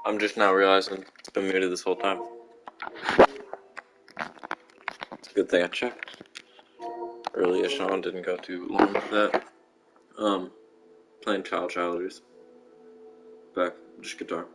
I'm just now realizing it's been muted this whole time. It's a good thing I checked earlier. Sean didn't go too long with that. Playing Childers. Back, just guitar.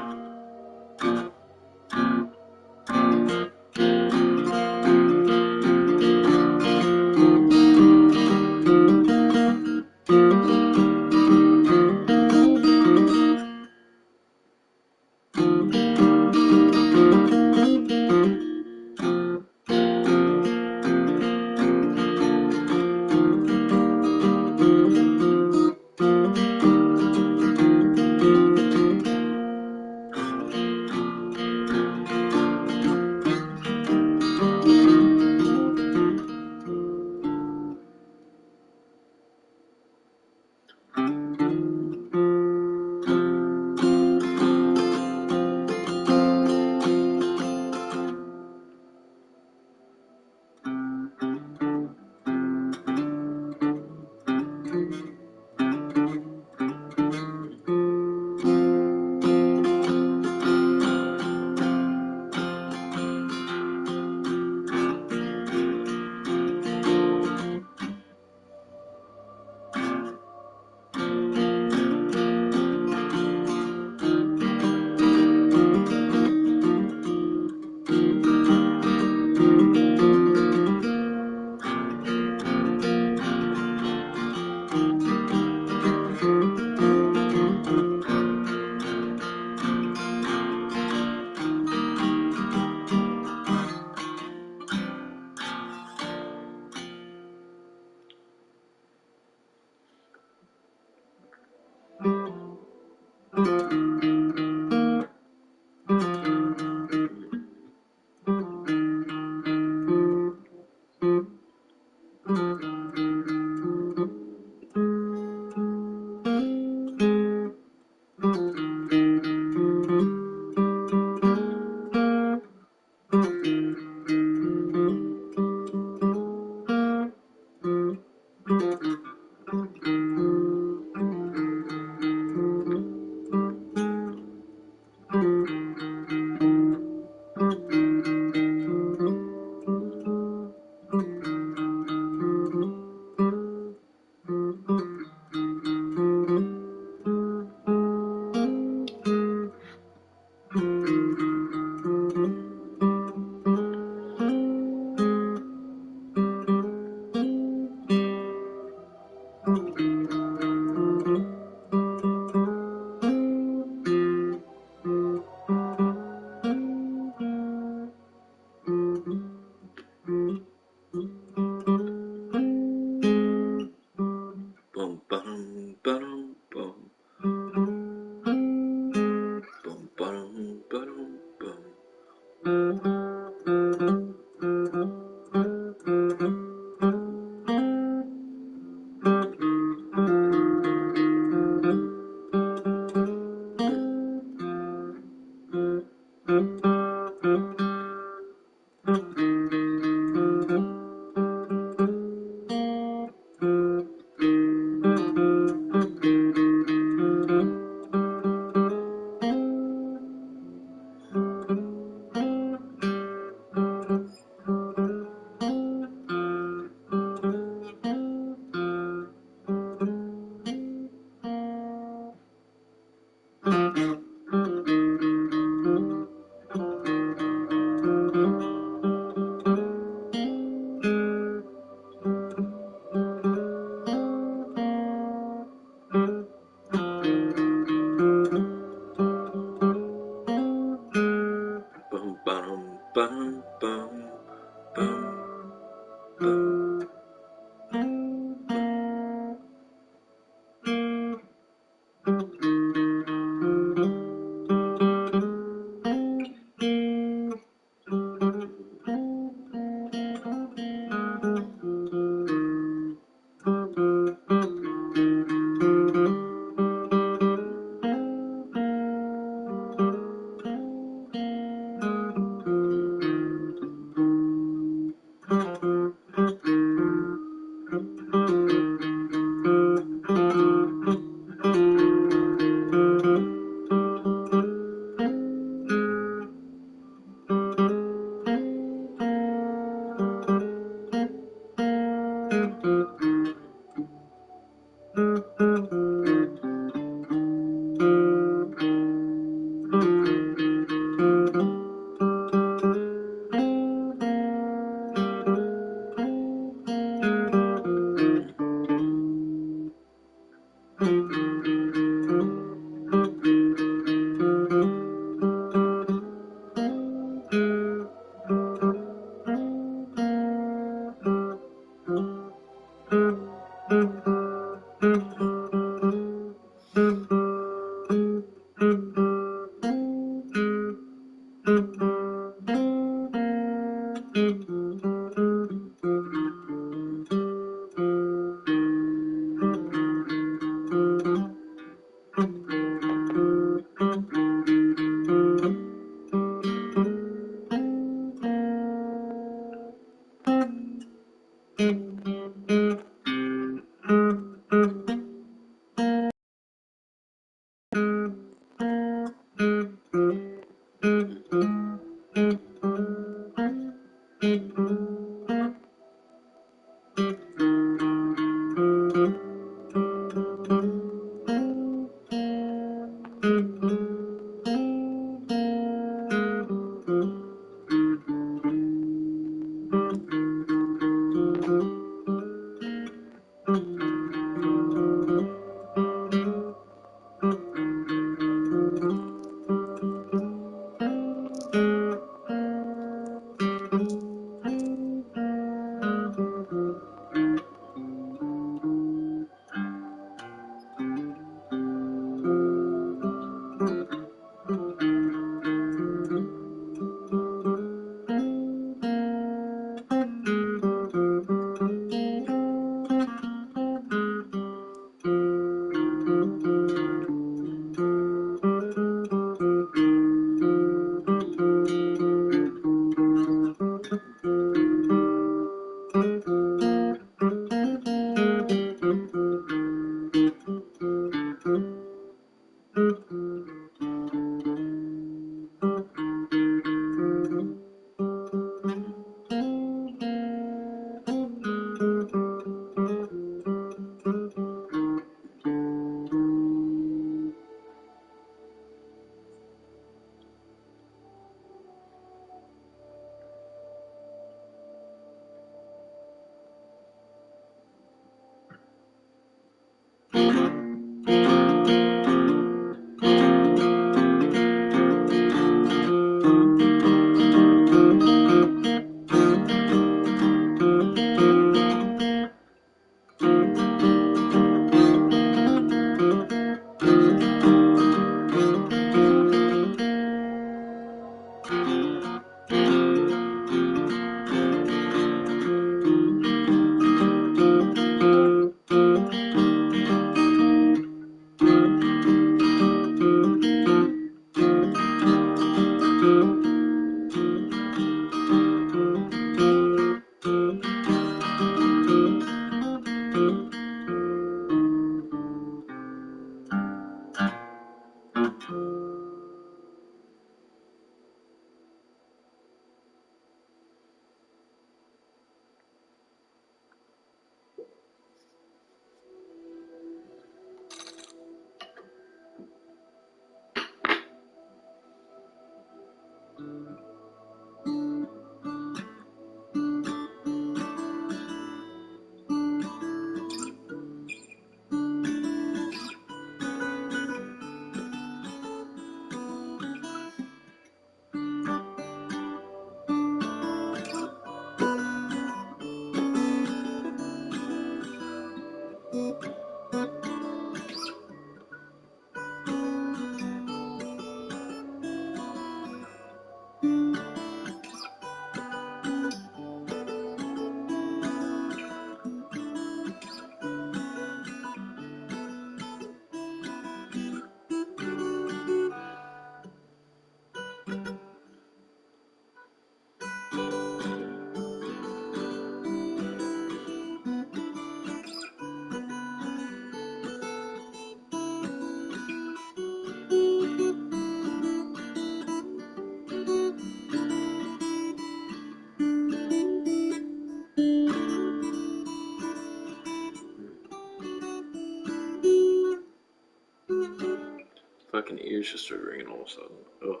Fucking ears just started ringing all of a sudden. Oh.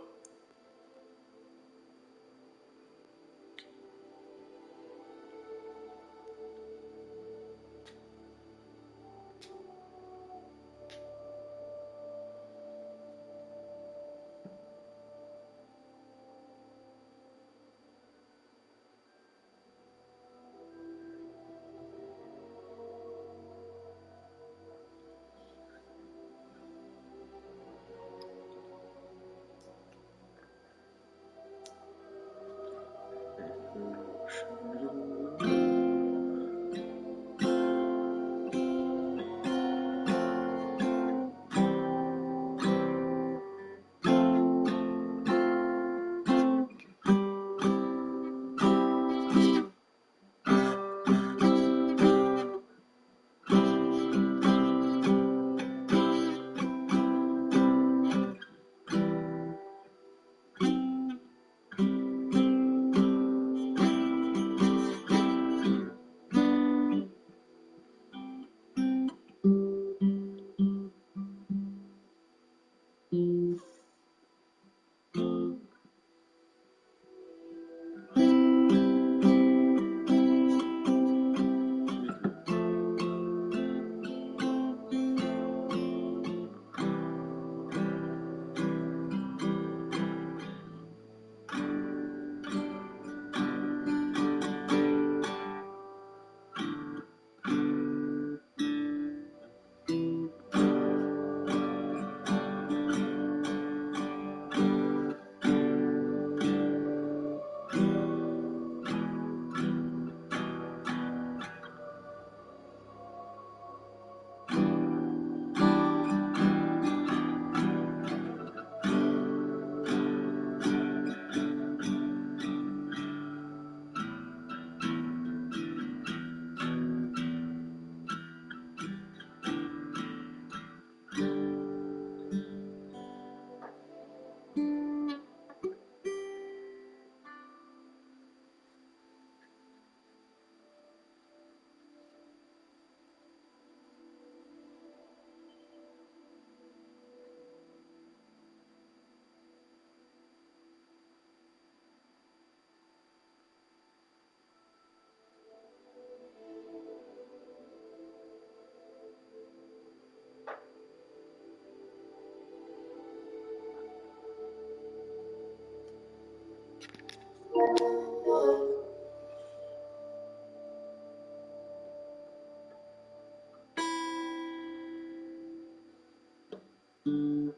The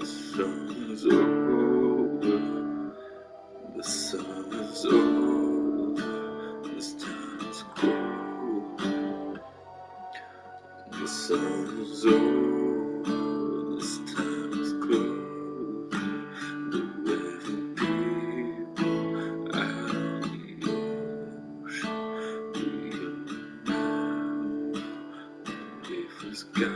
sun's over, the sun is over, this town's cold. The sun's over, this town's cold. The weather people out on the ocean, we are now underneath the sky.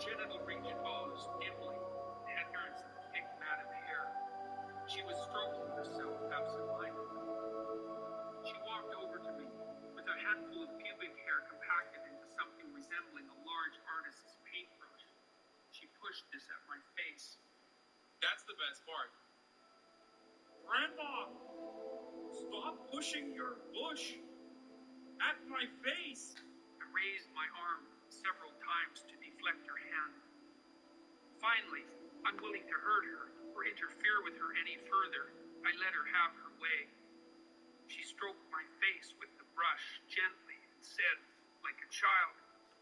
Genital region was nibbling, Edgar's thick mat of hair. She was stroking herself absent-mindedly. She walked over to me, with a handful of pubic hair compacted into something resembling a large artist's paintbrush. She pushed this at my face. That's the best part. Grandma, stop pushing your bush at my face. I raised my arm several times to deflect her hand. Finally, unwilling to hurt her or interfere with her any further, I let her have her way. She stroked my face with the brush gently and said, like a child,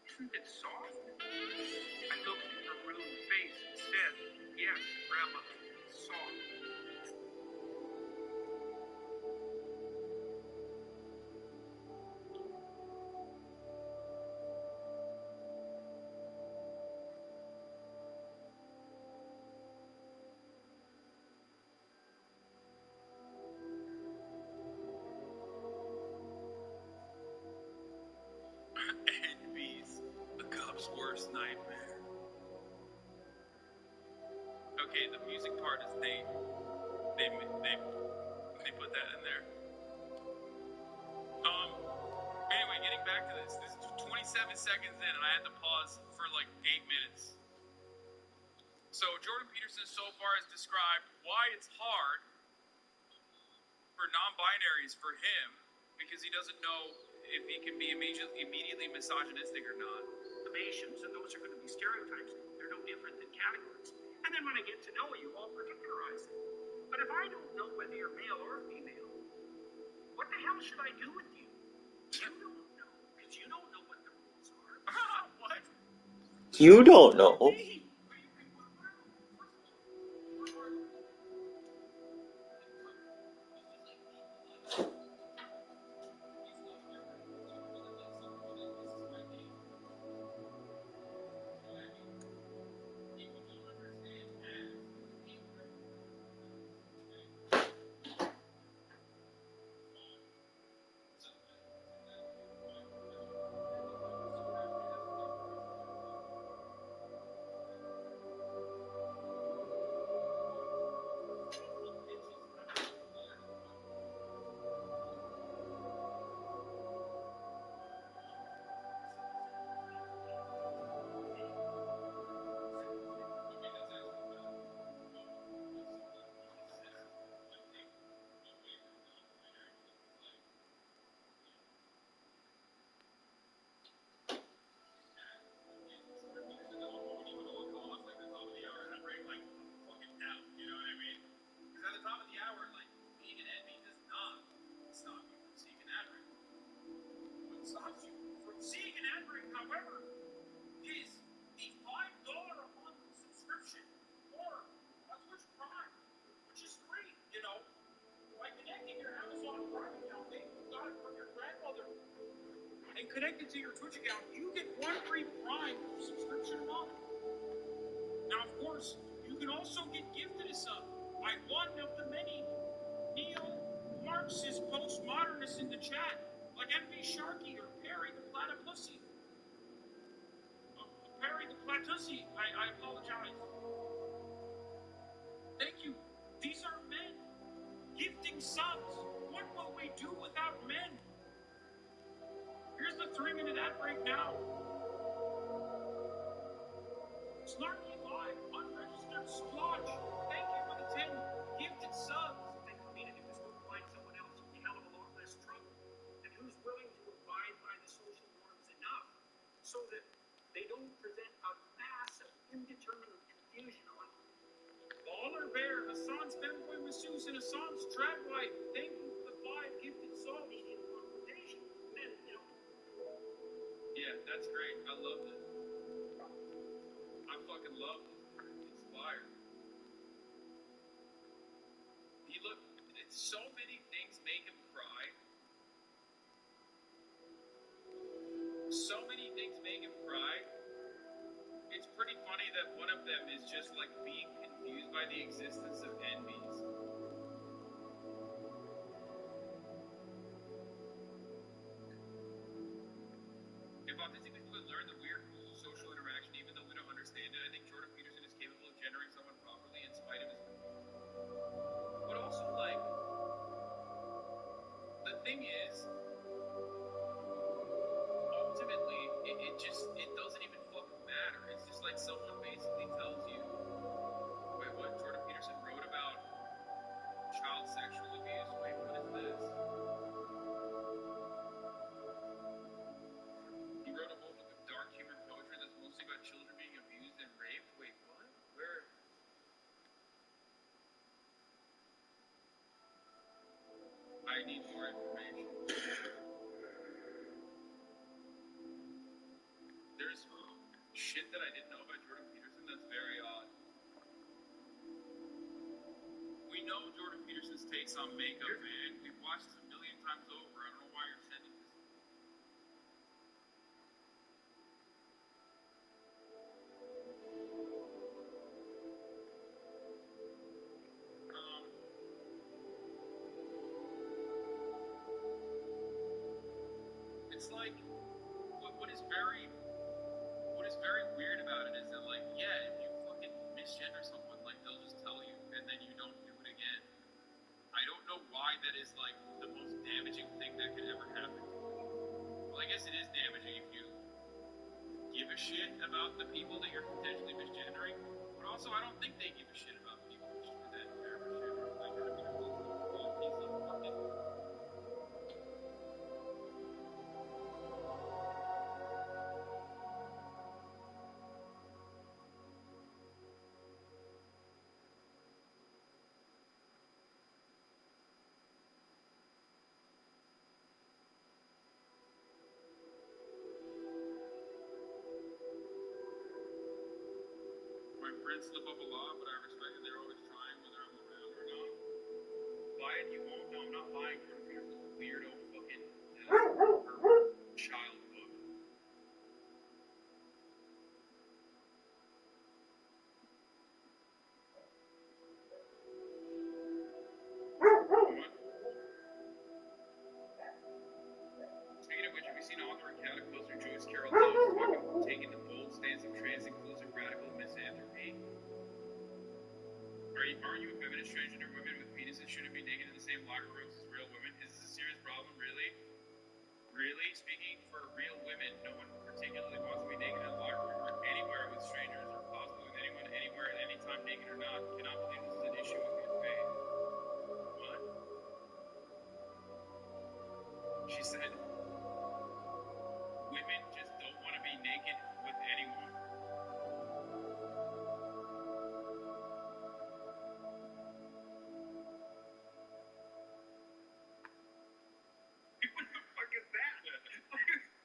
"Isn't it soft?" I looked at her ruined face and said, "Yes, Grandma, talk. Envy's a cop's worst nightmare. Okay, the music part is they put that in there. Anyway, getting back to this. This is 27 seconds in, and I had to pause for like 8 minutes. So Jordan Peterson so far has described why it's hard for non-binaries for him, because he doesn't know if he can be immediately misogynistic or not. Emotions, and those are going to be stereotypes. They're no different than categories. And then when I get to know you, I'll particularize it. But if I don't know whether you're male or female, what the hell should I do with you? You don't know, because you don't know what the rules are. What? You don't know. Stops you from seeing an ad break, however, is the $5 a month subscription or a Twitch Prime, which is free, you know. By connecting your Amazon Prime account, they got it from your grandmother, and connected to your Twitch account, you get one free Prime subscription a month. Now, of course, you can also get gifted a sub by one of the many neo-Marxist postmodernists in the chat, like MV Sharky or Perry the Platypussy. Perry the Platypussy, I apologize. Thank you. These are men gifting subs. What will we do without men? Here's the 3-minute ad break now. Snarky Live, unregistered splotch. Thank you for the 10 gifted subs. And community just go find someone else who's a hell of a lot less trouble and who's willing to abide by the social norms enough so that they don't present a mass of indeterminate confusion on Baller Bear, Hassan's Femboy Masseuse, and Hassan's Tradwife. Thank you for the 5 gifted subs. Medium confrontation. Men, you know. Yeah, that's great. I love this. I fucking love this. It's fire. So many things make him cry. So many things make him cry. It's pretty funny that one of them is just like being confused by the existence of envies. If autistic people could learn the weird rules of social interaction, even though we don't understand it, I think Jordan Peterson is capable of gendering someone properly in spite of his. But also, like, the thing is, ultimately, it doesn't even fucking matter. It's just like someone basically tells you, wait, what? Jordan Peterson wrote about child sexual abuse? Wait, what is this? He wrote a whole book of dark humor poetry that's mostly about children being abused and raped? Wait, what? Where? I need more information. There's shit that I didn't know about Jordan Peterson that's very odd. know Jordan Peterson's takes on makeup, man. We've watched this a million times over. I don't know why you're sending this. It's like what is very weird about it is that, like, yeah, if you fucking misgender someone, like, they'll just tell you and then you don't do it again. I don't know why that is, like, the most damaging thing that could ever happen. Well, I guess it is damaging if you give a shit about the people that you're potentially misgendering, but also I don't think they give a shit about people that they're misgendering. Like, Jordan Peterson's a complete piece of fucking... My friends slip up a lot, but I respect that they're always trying whether I'm around or not. Buy it, you won't. No, I'm not buying Jordan Peterson's weirdo fucking child book. Speaking of which, have you seen author and cataclysm Joyce Carol Oates taking the bold stance of trans-inclusive radical misanthropy? Aren't you a feminist? Transgender women with penises shouldn't be naked in the same locker rooms as real women. Is this a serious problem, really? Really? Speaking for real women, no one particularly wants to be naked in a locker room or anywhere with strangers or possibly with anyone, anywhere, at any time, naked or not. Cannot believe this is an issue of good faith. What? She said, women just don't want to be naked with anyone. What the fuck is that?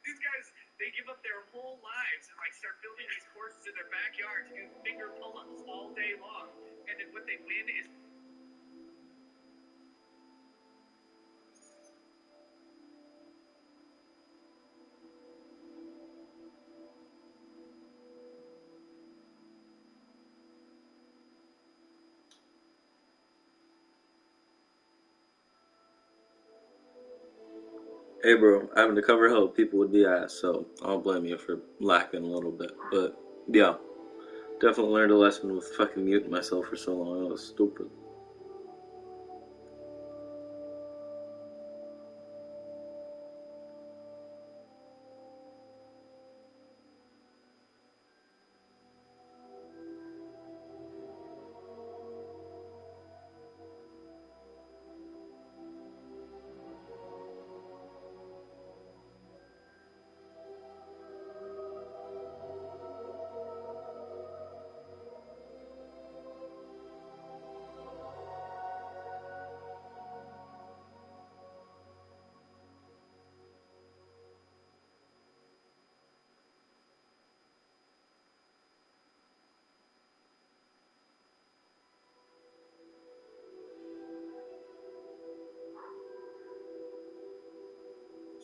These guys, they give up their whole lives and, like, start building these courses in their backyard to do finger pull-ups all day long. And then what they win is... Hey bro, having to cover hell people would be ass, so I don't blame you for lacking a little bit. But yeah, definitely learned a lesson with fucking muting myself for so long. That was stupid.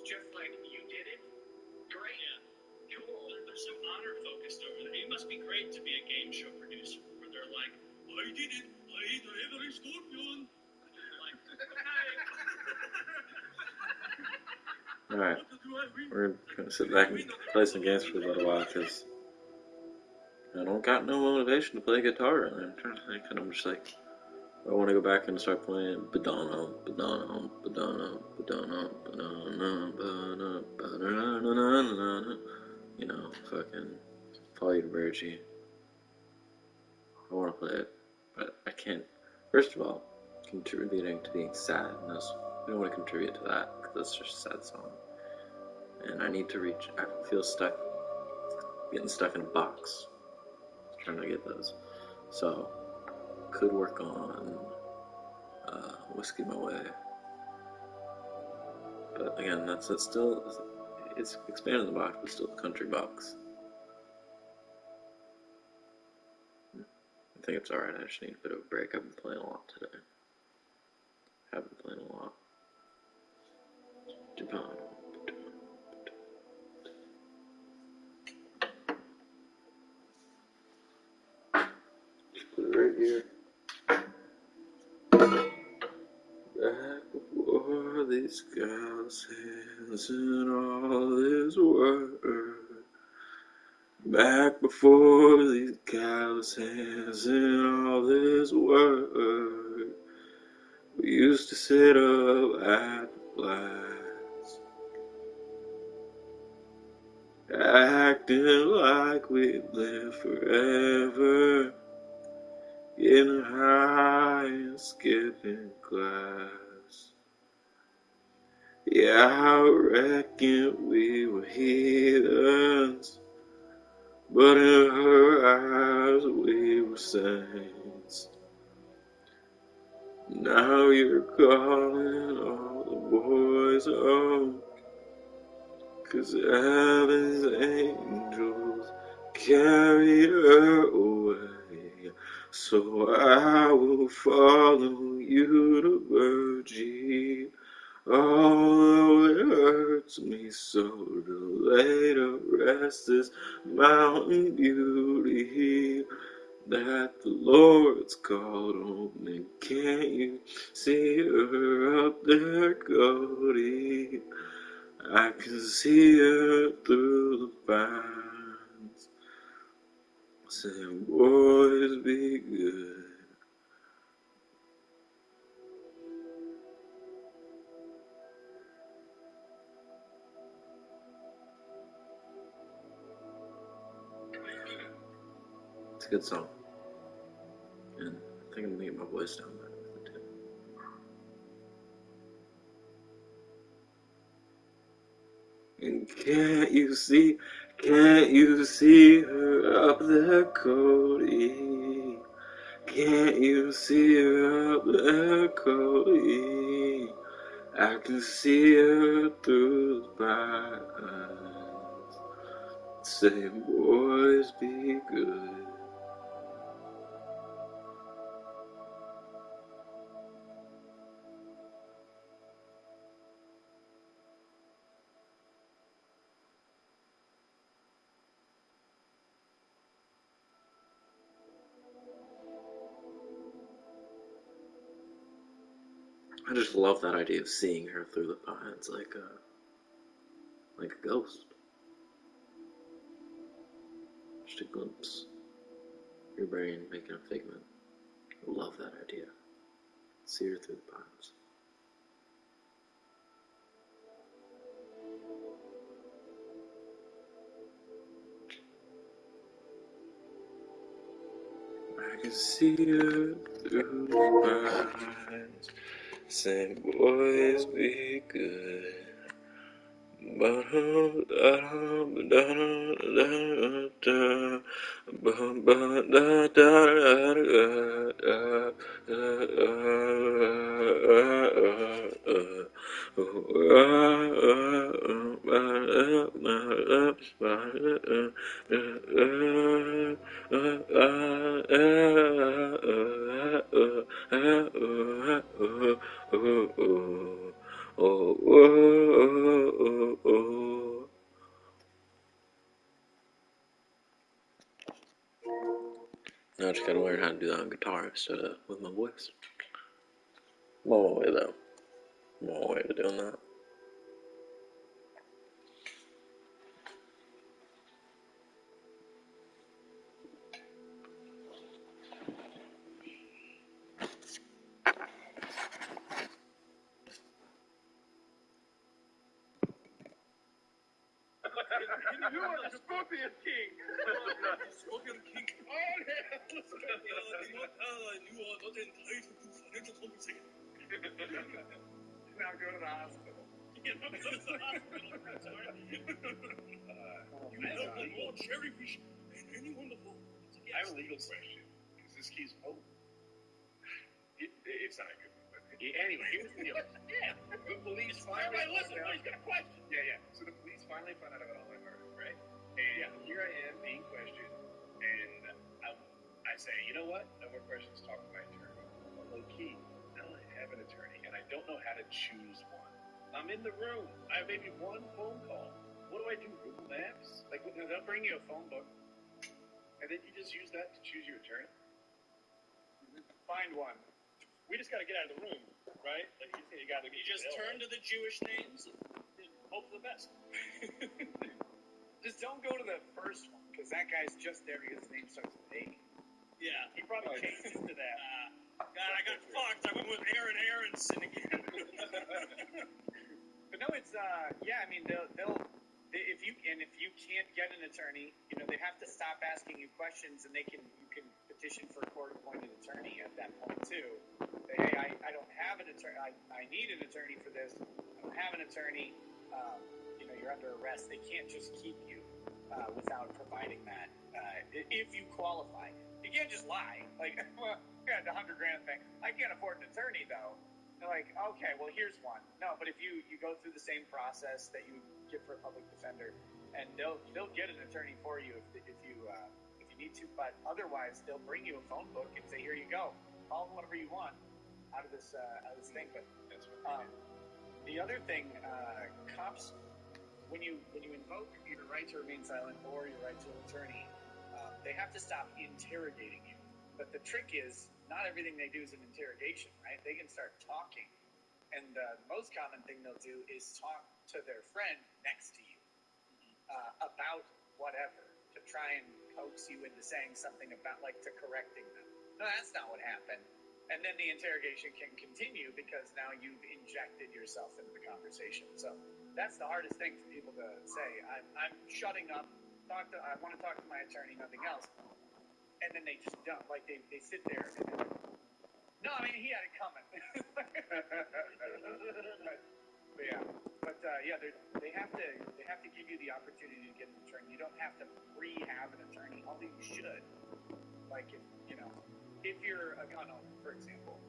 Just like you did it? Great. Yeah. Cool. They're so honor focused over there. It must be great to be a game show producer where they're like, I did it. I ate every scorpion. And you're like, okay. Alright, we're gonna sit back and play some games for a little while because I don't got no motivation to play guitar. And I'm trying to think, and I'm just like, I want to go back and start playing Badano, Badano, Badano, Badano, Badano, Badano, Badano, you know, fucking Folly to Virgie. I want to play it, but I can't. First of all, contributing to being sad, I don't want to contribute to that because that's just a sad song. And I need to reach. I feel stuck, getting stuck in a box, trying to get those. So, could work on Whiskey My Way. But again, that's still, it's expanding the box, but still a country box. I think it's alright, I just need a bit of a break. I've been playing a lot today. Haven't played in a while. Japan. Just put it right here. Back before these guys' hands and all this work. Back before these callous hands and all this work, we used to sit up at the flats, acting like we'd live forever, getting high and skipping class. Yeah, I reckon we were heathens, but in her eyes we were saints. Now you're calling all the boys home, 'cause heaven's angels carried her away. So I will follow you to Virgie, although it hurts me so to lay to rest this mountain beauty that the Lord's called home. And can't you see her up there, Cody? I can see her through the pines, saying, boys, be good. It's a good song, and I think I'm gonna get my voice down better with it too. And can't you see her up there, Cody? Can't you see her up there, Cody? I can see her through the pines, saying, boys, be good. I just love that idea of seeing her through the pines like a ghost. Just a glimpse. Your brain making a figment. I love that idea. See her through the pines. I can see her through the pines, saying, boys, be good. Now I just gotta learn how to do that on guitar instead of with my voice. I'm on my way though. I'm on my way to doing that. You are the Scorpion King! Scorpion King? Oh, yeah! You are not entitled to financial compensation. Now go to the hospital. You know more jellyfish than anyone before. I have a legal question. Is this case over? It's not a good one, but anyway, here's the deal. Yeah, the police finally. Listen, he's got a question. Yeah. So the police finally found out about all my murders, right? And here I am being questioned, and I say, you know what? No more questions. Talk to my attorney. Low key, I don't have an attorney, and I don't know how to choose one. I'm in the room. I have maybe one phone call. What do I do? Google Maps? Like, they'll bring you a phone book, and then you just use that to choose your attorney. Find one. We just got to get out of the room, right? Like, you just turn to the Jewish names and hope for the best. Just don't go to the first one, because that guy's just there because his name starts with A. Yeah, he probably changed it to that. God, I got fucked. I went with Aaron Aronson again. But no, it's yeah. I mean, if you can't get an attorney, they have to stop asking you questions, and you can petition for a court-appointed attorney at that point too. Say, hey, I don't have an attorney. I need an attorney for this. I don't have an attorney. You're under arrest. They can't just keep you without providing that. If you qualify, you can't just lie. Like, well, yeah, the $100,000 thing. I can't afford an attorney though. They're like, okay, well, here's one. No, but if you go through the same process that you get for a public defender, and they'll get an attorney for you if you need to. But otherwise, they'll bring you a phone book and say, here you go, call whatever you want out of this thing. But that's what the other thing, cops. When you invoke your right to remain silent or your right to an attorney, they have to stop interrogating you. But the trick is, not everything they do is an interrogation, right? They can start talking. And the most common thing they'll do is talk to their friend next to you about whatever, to try and coax you into saying something about, like, to correcting them. No, that's not what happened. And then the interrogation can continue because now you've injected yourself into the conversation. So that's the hardest thing for people to say. I'm shutting up. I want to talk to my attorney, nothing else. And then they just don't. Like, they sit there and they're like, no, I mean, he had it coming. But yeah, they have to give you the opportunity to get an attorney. You don't have to pre-have an attorney, although you should. Like, if you're a gun owner, for example,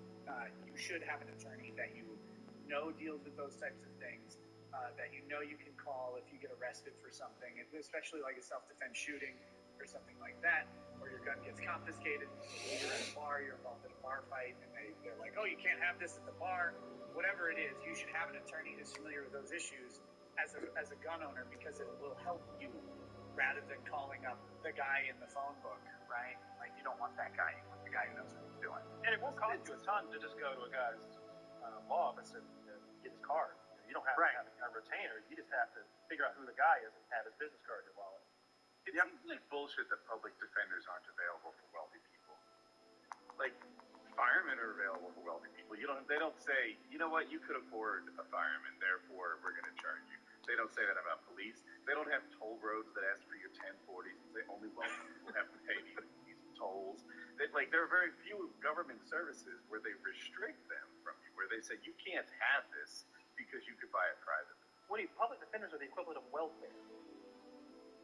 you should have an attorney that you know deals with those types of things. That you can call if you get arrested for something, especially like a self-defense shooting or something like that, or your gun gets confiscated, you're at a bar, you're involved in a bar fight, and they're like, oh, you can't have this at the bar. Whatever it is, you should have an attorney who's familiar with those issues as a gun owner, because it will help you rather than calling up the guy in the phone book, right? Like, you don't want that guy. You want the guy who knows what he's doing. And it won't cost you a ton to just go to a guy's law office and get his card. You don't have to have a retainer. You just have to figure out who the guy is and have his business card in your wallet. It seems like bullshit that public defenders aren't available for wealthy people. Like, firemen are available for wealthy people. They don't say, you know what, you could afford a fireman, therefore we're going to charge you. They don't say that about police. They don't have toll roads that ask for your 1040s and say only wealthy people have to pay these tolls. There are very few government services where they restrict them from you, where they say you can't have this because you could buy it privately. Public defenders are the equivalent of welfare.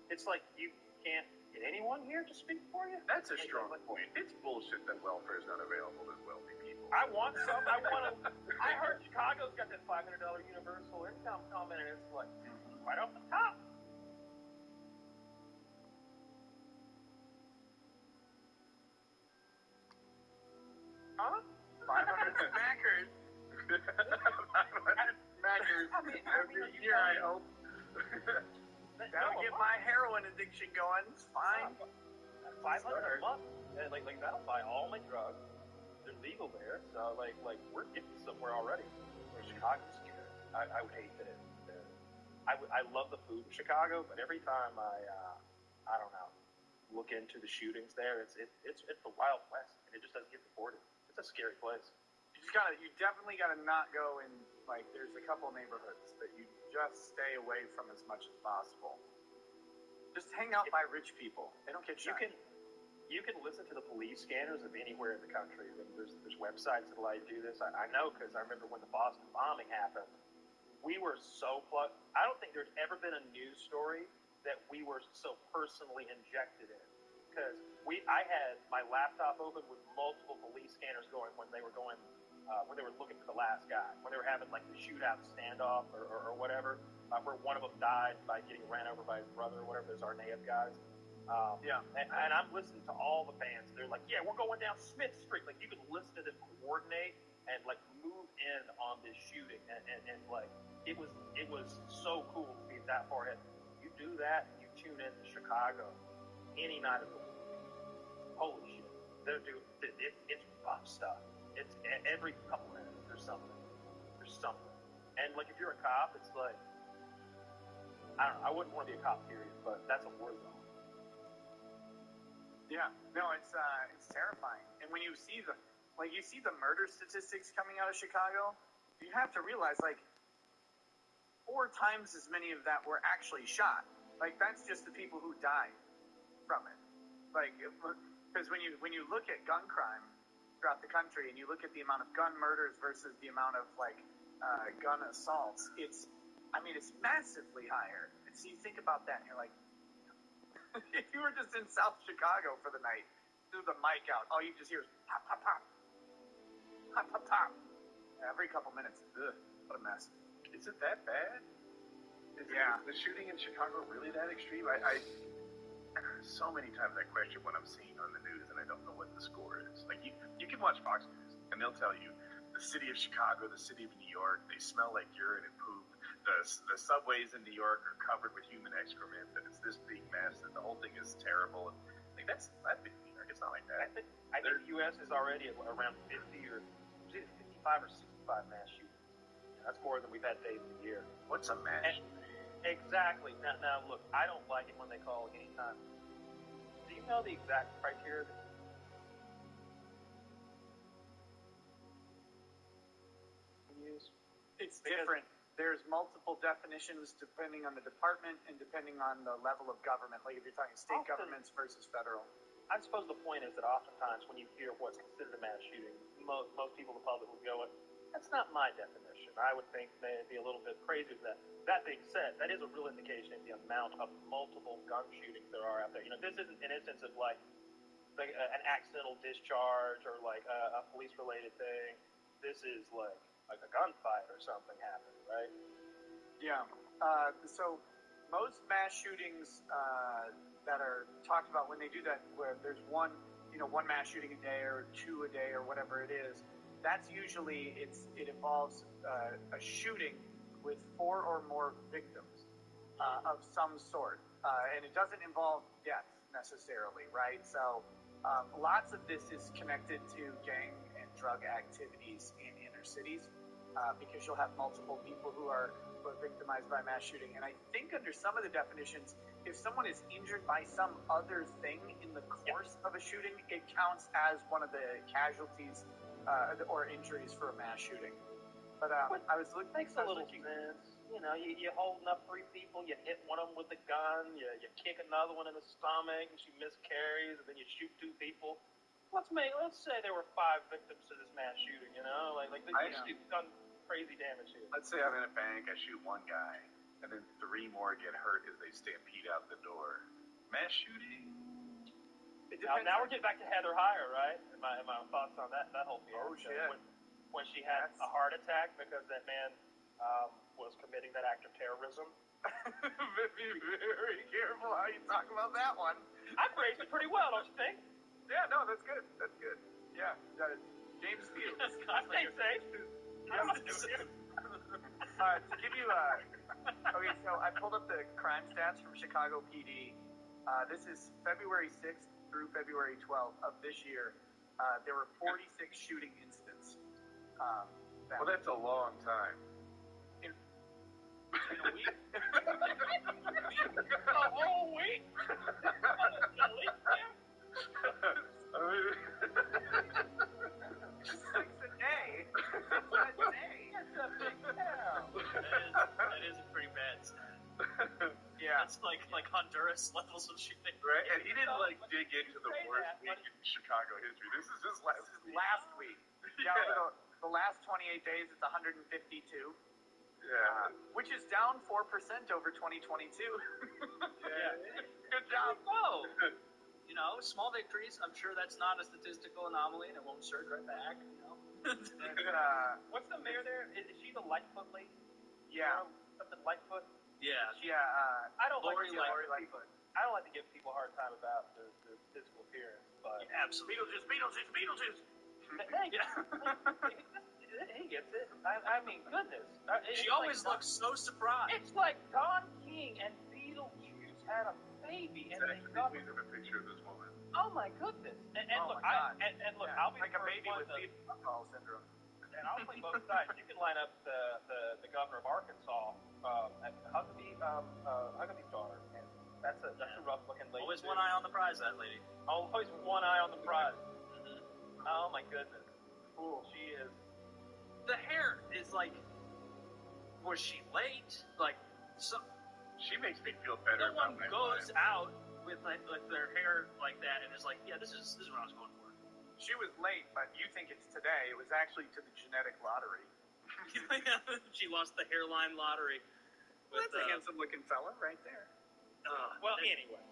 It's like you can't get anyone here to speak for you? That's a strong point. It's bullshit that welfare is not available to wealthy people. I want some. I heard Chicago's got that $500 universal income coming, and it's like right off the top. Huh? 500 smackers. 500 smackers every year, I hope. That'll get my heroin addiction going. It's fine. $500 a month. Like that'll buy all my drugs. They're legal there, so like we're getting somewhere already. Where Chicago's good. I would hate that. I love the food in Chicago, but every time I don't know, look into the shootings there, it's the Wild West, and it just doesn't get reported. It's a scary place. You definitely gotta not go in. Like, there's a couple neighborhoods that you just stay away from as much as possible. Just hang out by rich people. They don't get shot. You can listen to the police scanners of anywhere in the country. There's websites that allow you to do this. I know, because I remember when the Boston bombing happened, we were so plugged. I don't think there's ever been a news story that we were so personally injected in. Because I had my laptop open with multiple police scanners going when they were looking for the last guy, when they were having like the shootout standoff or whatever, where one of them died by getting ran over by his brother or whatever. Those Arnaev guys. And I'm listening to all the bands. They're like, yeah, we're going down Smith Street. Like, you can listen to them coordinate, and like move in on this shooting, and like it was so cool to be that far ahead. You do that, you tune in to Chicago any night of the week. Holy shit, it's rough stuff. It's every couple minutes there's something, and like if you're a cop, it's like I don't know. I wouldn't want to be a cop, period, but that's a war zone. Yeah, no, it's terrifying. And when you see the murder statistics coming out of Chicago, you have to realize like 4 times as many of that were actually shot. Like that's just the people who died from it. Like because when you look at gun crime throughout the country and you look at the amount of gun murders versus the amount of like gun assaults, it's massively higher. And so you think about that and you're like, if you were just in South Chicago for the night, threw the mic out, all you just hear is pop, pop, pop, pop, pop, pop. Every couple minutes. Ugh, what a mess. Is it that bad? Is the shooting in Chicago really that extreme? I so many times I question what I'm seeing on the news and I don't know what the score is. Like you can watch Fox News and they'll tell you the city of Chicago, the city of New York, they smell like urine and poop. The subways in New York are covered with human excrement, and it's this big mess, and the whole thing is terrible. And like that's big New York. It's not like that. I think the U.S. is already at around 50 or 55 or 65 mass shootings. That's more than we've had days a year. What's a mass shooting? Exactly. Now look, I don't like it when they call any time. Do you know the exact criteria? It's different. There's multiple definitions depending on the department and depending on the level of government. Like if you're talking state governments versus federal. I suppose the point is that oftentimes when you hear what's considered a mass shooting, most people in the public would go, that's not my definition. I would think maybe a little bit crazy with that. That being said, that is a real indication of the amount of multiple gun shootings there are out there. You know, this isn't an instance of like an accidental discharge or like a police-related thing. This is like a gunfight or something happened, right? Yeah. So most mass shootings that are talked about when they do that, where there's one mass shooting a day or 2 a day or whatever it is, that's usually it involves a shooting with 4 or more victims of some sort, and it doesn't involve death necessarily, right? So lots of this is connected to gang and drug activities in inner cities. Because you'll have multiple people who are victimized by mass shooting. And I think under some of the definitions, if someone is injured by some other thing in the course of a shooting, it counts as one of the casualties or injuries for a mass shooting. But I was looking... Makes a little sense. You know, you're holding up 3 people, you hit one of them with a gun, you kick another one in the stomach, and she miscarries, and then you shoot 2 people. Let's say there were 5 victims to this mass shooting, you know? You've done crazy damage here. Let's say I'm in a bank, I shoot 1 guy, and then 3 more get hurt as they stampede out the door. Mass shooting? Now we're getting back to Heather Heyer, right? My thoughts on that whole fiasco. Oh, shit. When she had a heart attack because that man was committing that act of terrorism. Be very careful how you talk about that one. I phrased it pretty well, don't you think? Yeah, no, that's good. That's good. Yeah, James Fields. I stay safe. To give you okay, so I pulled up the crime stats from Chicago PD. This is February 6th through February 12th of this year. There were 46 shooting incidents. Well, that's a long time. In a week? A whole week? A day. That is a pretty bad stat. Yeah. That's like Honduras levels of shooting. Right, and he didn't dig into the worst week in Chicago history. This is just last week. Yeah. The last 28 days, it's 152. Yeah. Which is down 4% over 2022. Yeah. Good job. Whoa. You know, small victories. I'm sure that's not a statistical anomaly, and it won't surge right back. You know. What's the mayor there? Is she the Lightfoot lady? Yeah. Something Lightfoot? Yeah. Yeah. I don't Lori like to give people a hard time about their physical appearance, but absolutely. Beetlejuice. Hey, Yeah. he gets it. I mean, goodness. She always looks so surprised. It's like Don King and Beetlejuice had a baby, and they got. Please have a picture of this woman. Oh my goodness! And Oh look, my God. look, Yeah, I'll be like the a first baby one with to- fetal syndrome. and I'll play both sides. You can line up the governor of Arkansas, Huckabee's daughter, and that's a rough looking lady. Always one eye on the prize, that lady. Always one eye on the prize. Mm-hmm. Oh my goodness. Cool. She is. The hair is like, was she late? Like, so She makes me feel better no one about my goes life. out with like their hair like that and is like, yeah, this is what I was going for. She was late, but you think it's today. It was actually to the genetic lottery. She lost the hairline lottery. Well, that's a handsome-looking fella right there. Well, anyway.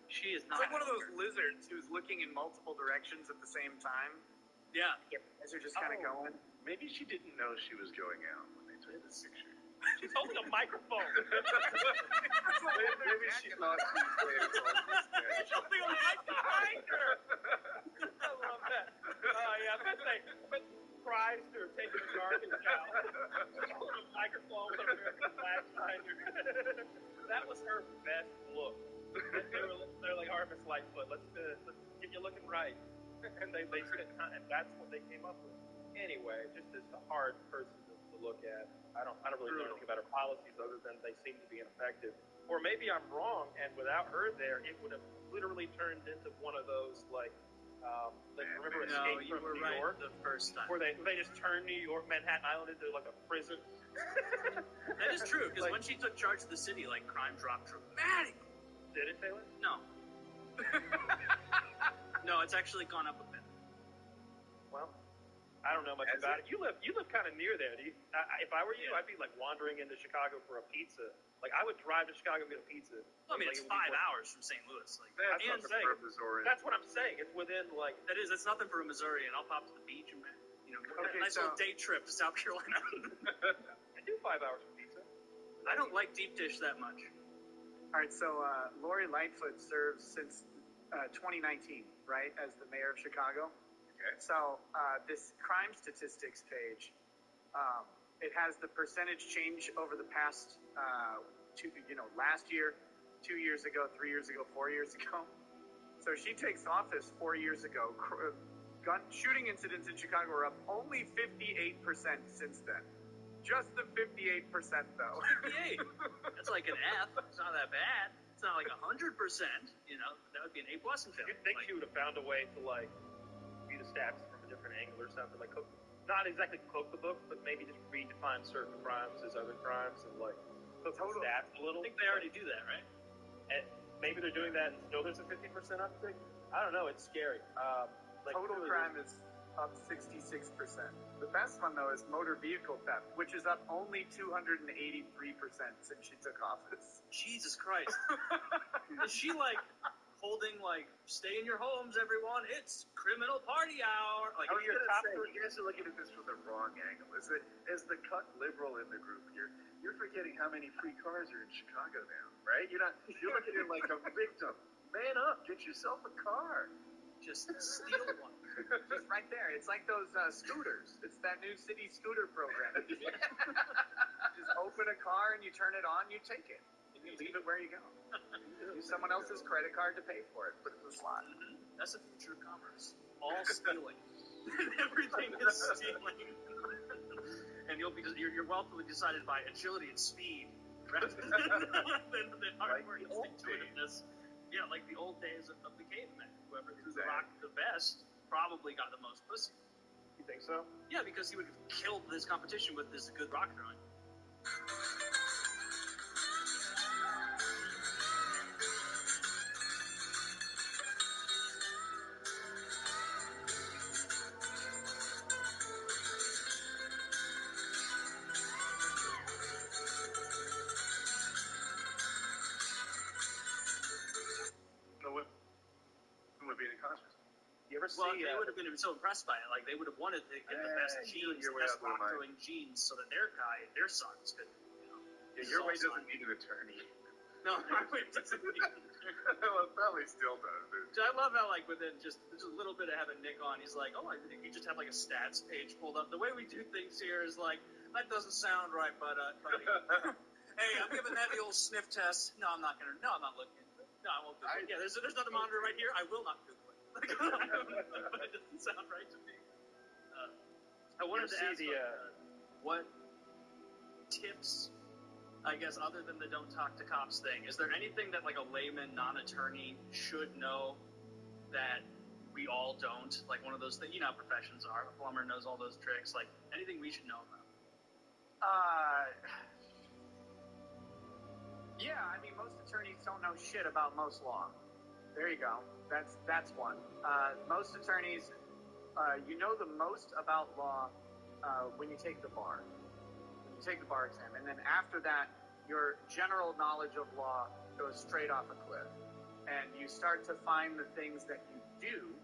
she is It's not. like one of those lizards who's looking in multiple directions at the same time. Yeah. As they're just kind of going. Maybe she didn't know she was going out when they took this picture. She's holding a microphone. Maybe she thought she was waiting for She's holding a microphone behind her. I love that. Yeah, I bet they surprised her taking a garbage out. Holding a microphone with American flag behind her. That was her best look. They're like Harvest Lightfoot. Let's get you looking right. And they spent time, and that's what they came up with. Anyway, just as a hard person to look at. I don't really know anything about her policies other than they seem to be ineffective. Or maybe I'm wrong, and without her there, it would have literally turned into one of those remember No, Escape you from were New right York, the first time. where they just turned Manhattan Island into like a prison. That is true, because when she took charge of the city, like, crime dropped dramatically. Did it, Taylor? No. No, it's actually gone up a bit. Well, I don't know much about it. You live kind of near there. If I were you, I'd be like wandering into Chicago for a pizza. Like I would drive to Chicago and get a pizza. Well, I mean, it's 5 hours from St. Louis. Like, that's what I'm saying. It's within like. That is. That's nothing for a Missourian. I'll pop to the beach and Okay, a nice little day trip to South Carolina. I do 5 hours for pizza. I don't like deep dish that much. All right, so Lori Lightfoot serves since 2019, right, as the mayor of Chicago. Okay. So this crime statistics page, it has the percentage change over the past, last year, 2 years ago, 3 years ago, 4 years ago. So she takes office 4 years ago. Gun shooting incidents in Chicago are up only 58% since then. Just the 58% though. 58. That's like an F. It's not that bad. It's not like 100%. That would be an A+ in film. You'd think she would have found a way to like view the stats from a different angle or something. Like not exactly cook the book, but maybe just redefine certain crimes as other crimes and like cook the stats a little. I think they already do that, right? And maybe they're doing that and still there's a 50% uptick. I don't know. It's scary. Total crime is up 66%. The best one though is motor vehicle theft, which is up only 283% since she took office. Jesus Christ. Is she like holding like, stay in your homes, everyone, it's criminal party hour? Like, I was your gonna top say, three. you guys are looking at this from the wrong angle. As the cuck liberal in the group, you're forgetting how many free cars are in Chicago now, right? You're looking at it like a victim. Man up, get yourself a car. Just steal one. Just right there. It's like those scooters. It's that new city scooter program. Just open a car and you turn it on, you take it. And you leave it where you go. Use someone else's credit card to pay for it. Put it in the slot. Mm-hmm. That's the future of commerce. All stealing. Everything is stealing. And your wealth will be decided by agility and speed rather than hard work and intuitiveness. Yeah, like the old days of the cavemen. Whoever threw the rock the best probably got the most pussy. You think so? Yeah, because he would have killed this competition with this good rock throwing. You ever Well, see? they would have been so impressed by it. Like, they would have wanted to get the best genes, the best rock throwing genes, so that their sons could. Yeah, your way doesn't need an attorney. No, my way doesn't need an attorney. Well, probably probably still does. I love how, like, within just a little bit of having Nick on, he's like, oh, you just have, like, a stats page pulled up. The way we do things here is, like, that doesn't sound right, but, buddy. Hey, I'm giving that the old sniff test. No, I'm not looking into it. No, I won't do it. Yeah, there's another monitor right here. I will not Google it. It doesn't sound right to me. I wanted to ask, what tips, I guess, other than the don't talk to cops thing, is there anything that, like, a layman, non-attorney should know that we all don't? Like, one of those things, you know how professions are. A plumber knows all those tricks. Like, anything we should know about? Yeah, I mean, most attorneys don't know shit about most law. There you go. That's one. Most attorneys, you know the most about law when you take the bar. When you take the bar exam. And then after that, your general knowledge of law goes straight off a cliff. And you start to find the things that you do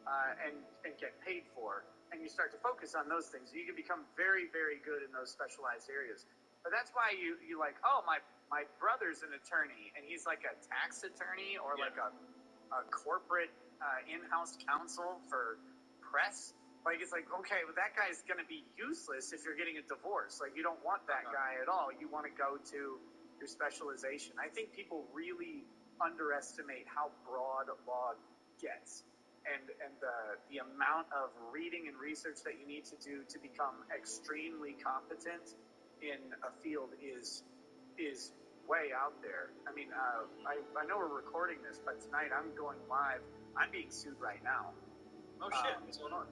and get paid for. And you start to focus on those things. You can become very, very good in those specialized areas. But that's why you like, oh, my brother's an attorney, and he's like a tax attorney or like a corporate in-house counsel for press. Like, it's like, okay, well, that guy's going to be useless if you're getting a divorce. Like, you don't want that guy at all. You want to go to your specialization. I think people really underestimate how broad law gets. And the amount of reading and research that you need to do to become extremely competent in a field is way out there. I mean, I know we're recording this, but tonight I'm going live. I'm being sued right now. Oh, shit. What's going on?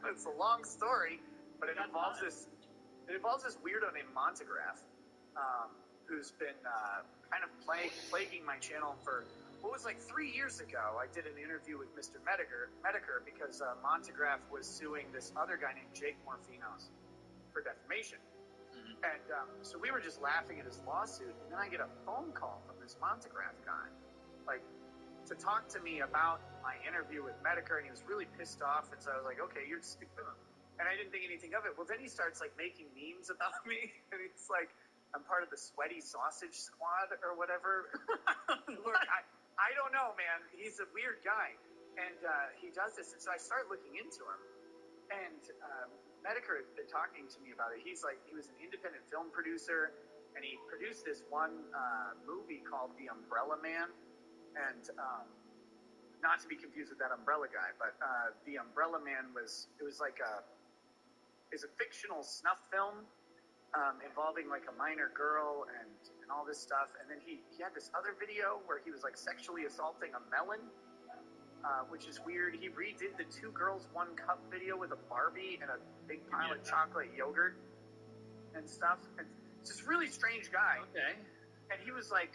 It's a long story, but it involves this weirdo named Montegraph, who's been kind of plaguing my channel for what was like 3 years ago. I did an interview with Mr. Medicare because Montegraph was suing this other guy named Jake Morfinos for defamation. And so we were just laughing at his lawsuit, and then I get a phone call from this Montegraph guy, like, to talk to me about my interview with Medicare, and he was really pissed off, and so I was like, okay, you're stupid. And I didn't think anything of it. Well, then he starts, like, making memes about me, and he's like, I'm part of the Sweaty Sausage Squad or whatever. Look, I don't know, man. He's a weird guy, and he does this, and so I start looking into him, and Medicare had been talking to me about it. He was an independent film producer, and he produced this one movie called The Umbrella Man, and not to be confused with that Umbrella Guy, but The Umbrella Man was a fictional snuff film involving like a minor girl and all this stuff. And then he had this other video where he was like sexually assaulting a melon, which is weird. He redid the 2 Girls 1 Cup video with a Barbie and a big pile of chocolate yogurt and stuff. And it's this really strange guy. Okay. And he was like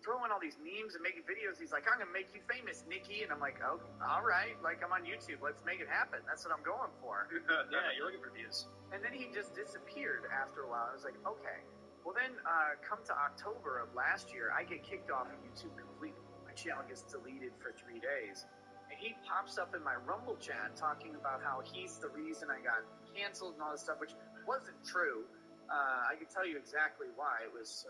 throwing all these memes and making videos. He's like, I'm going to make you famous, Nikki. And I'm like, oh, all right. Like, I'm on YouTube. Let's make it happen. That's what I'm going for. Yeah, you're looking for views. And then he just disappeared after a while. I was like, okay. Well, then come to October of last year, I get kicked off of YouTube completely. My channel gets deleted for 3 days. And he pops up in my Rumble chat talking about how he's the reason I got canceled and all this stuff, which wasn't true. I can tell you exactly why. It was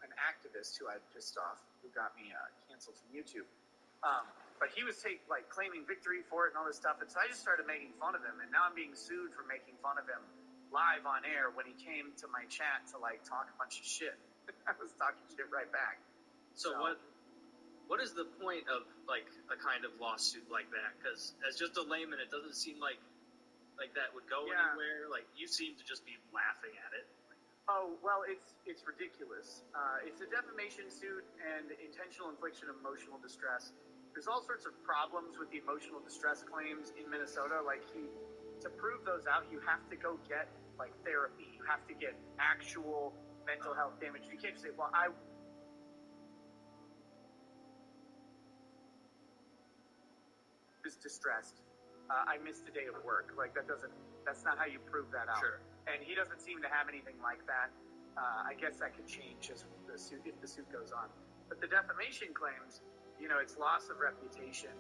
an activist who I pissed off who got me canceled from YouTube. But he was claiming victory for it and all this stuff. And so I just started making fun of him. And now I'm being sued for making fun of him live on air when he came to my chat to talk a bunch of shit. I was talking shit right back. So what is the point of a kind of lawsuit like that? Because as just a layman, it doesn't seem like that would go anywhere. Like, you seem to just be laughing at it. Oh, well, it's ridiculous. It's a defamation suit and intentional infliction of emotional distress. There's all sorts of problems with the emotional distress claims in Minnesota. To prove those out, you have to go get therapy. You have to get actual mental health damage. You can't just say, well, I was distressed. I missed a day of work. That's not how you prove that out. Sure. And he doesn't seem to have anything like that. I guess that could change if the suit goes on. But the defamation claims, it's loss of reputation.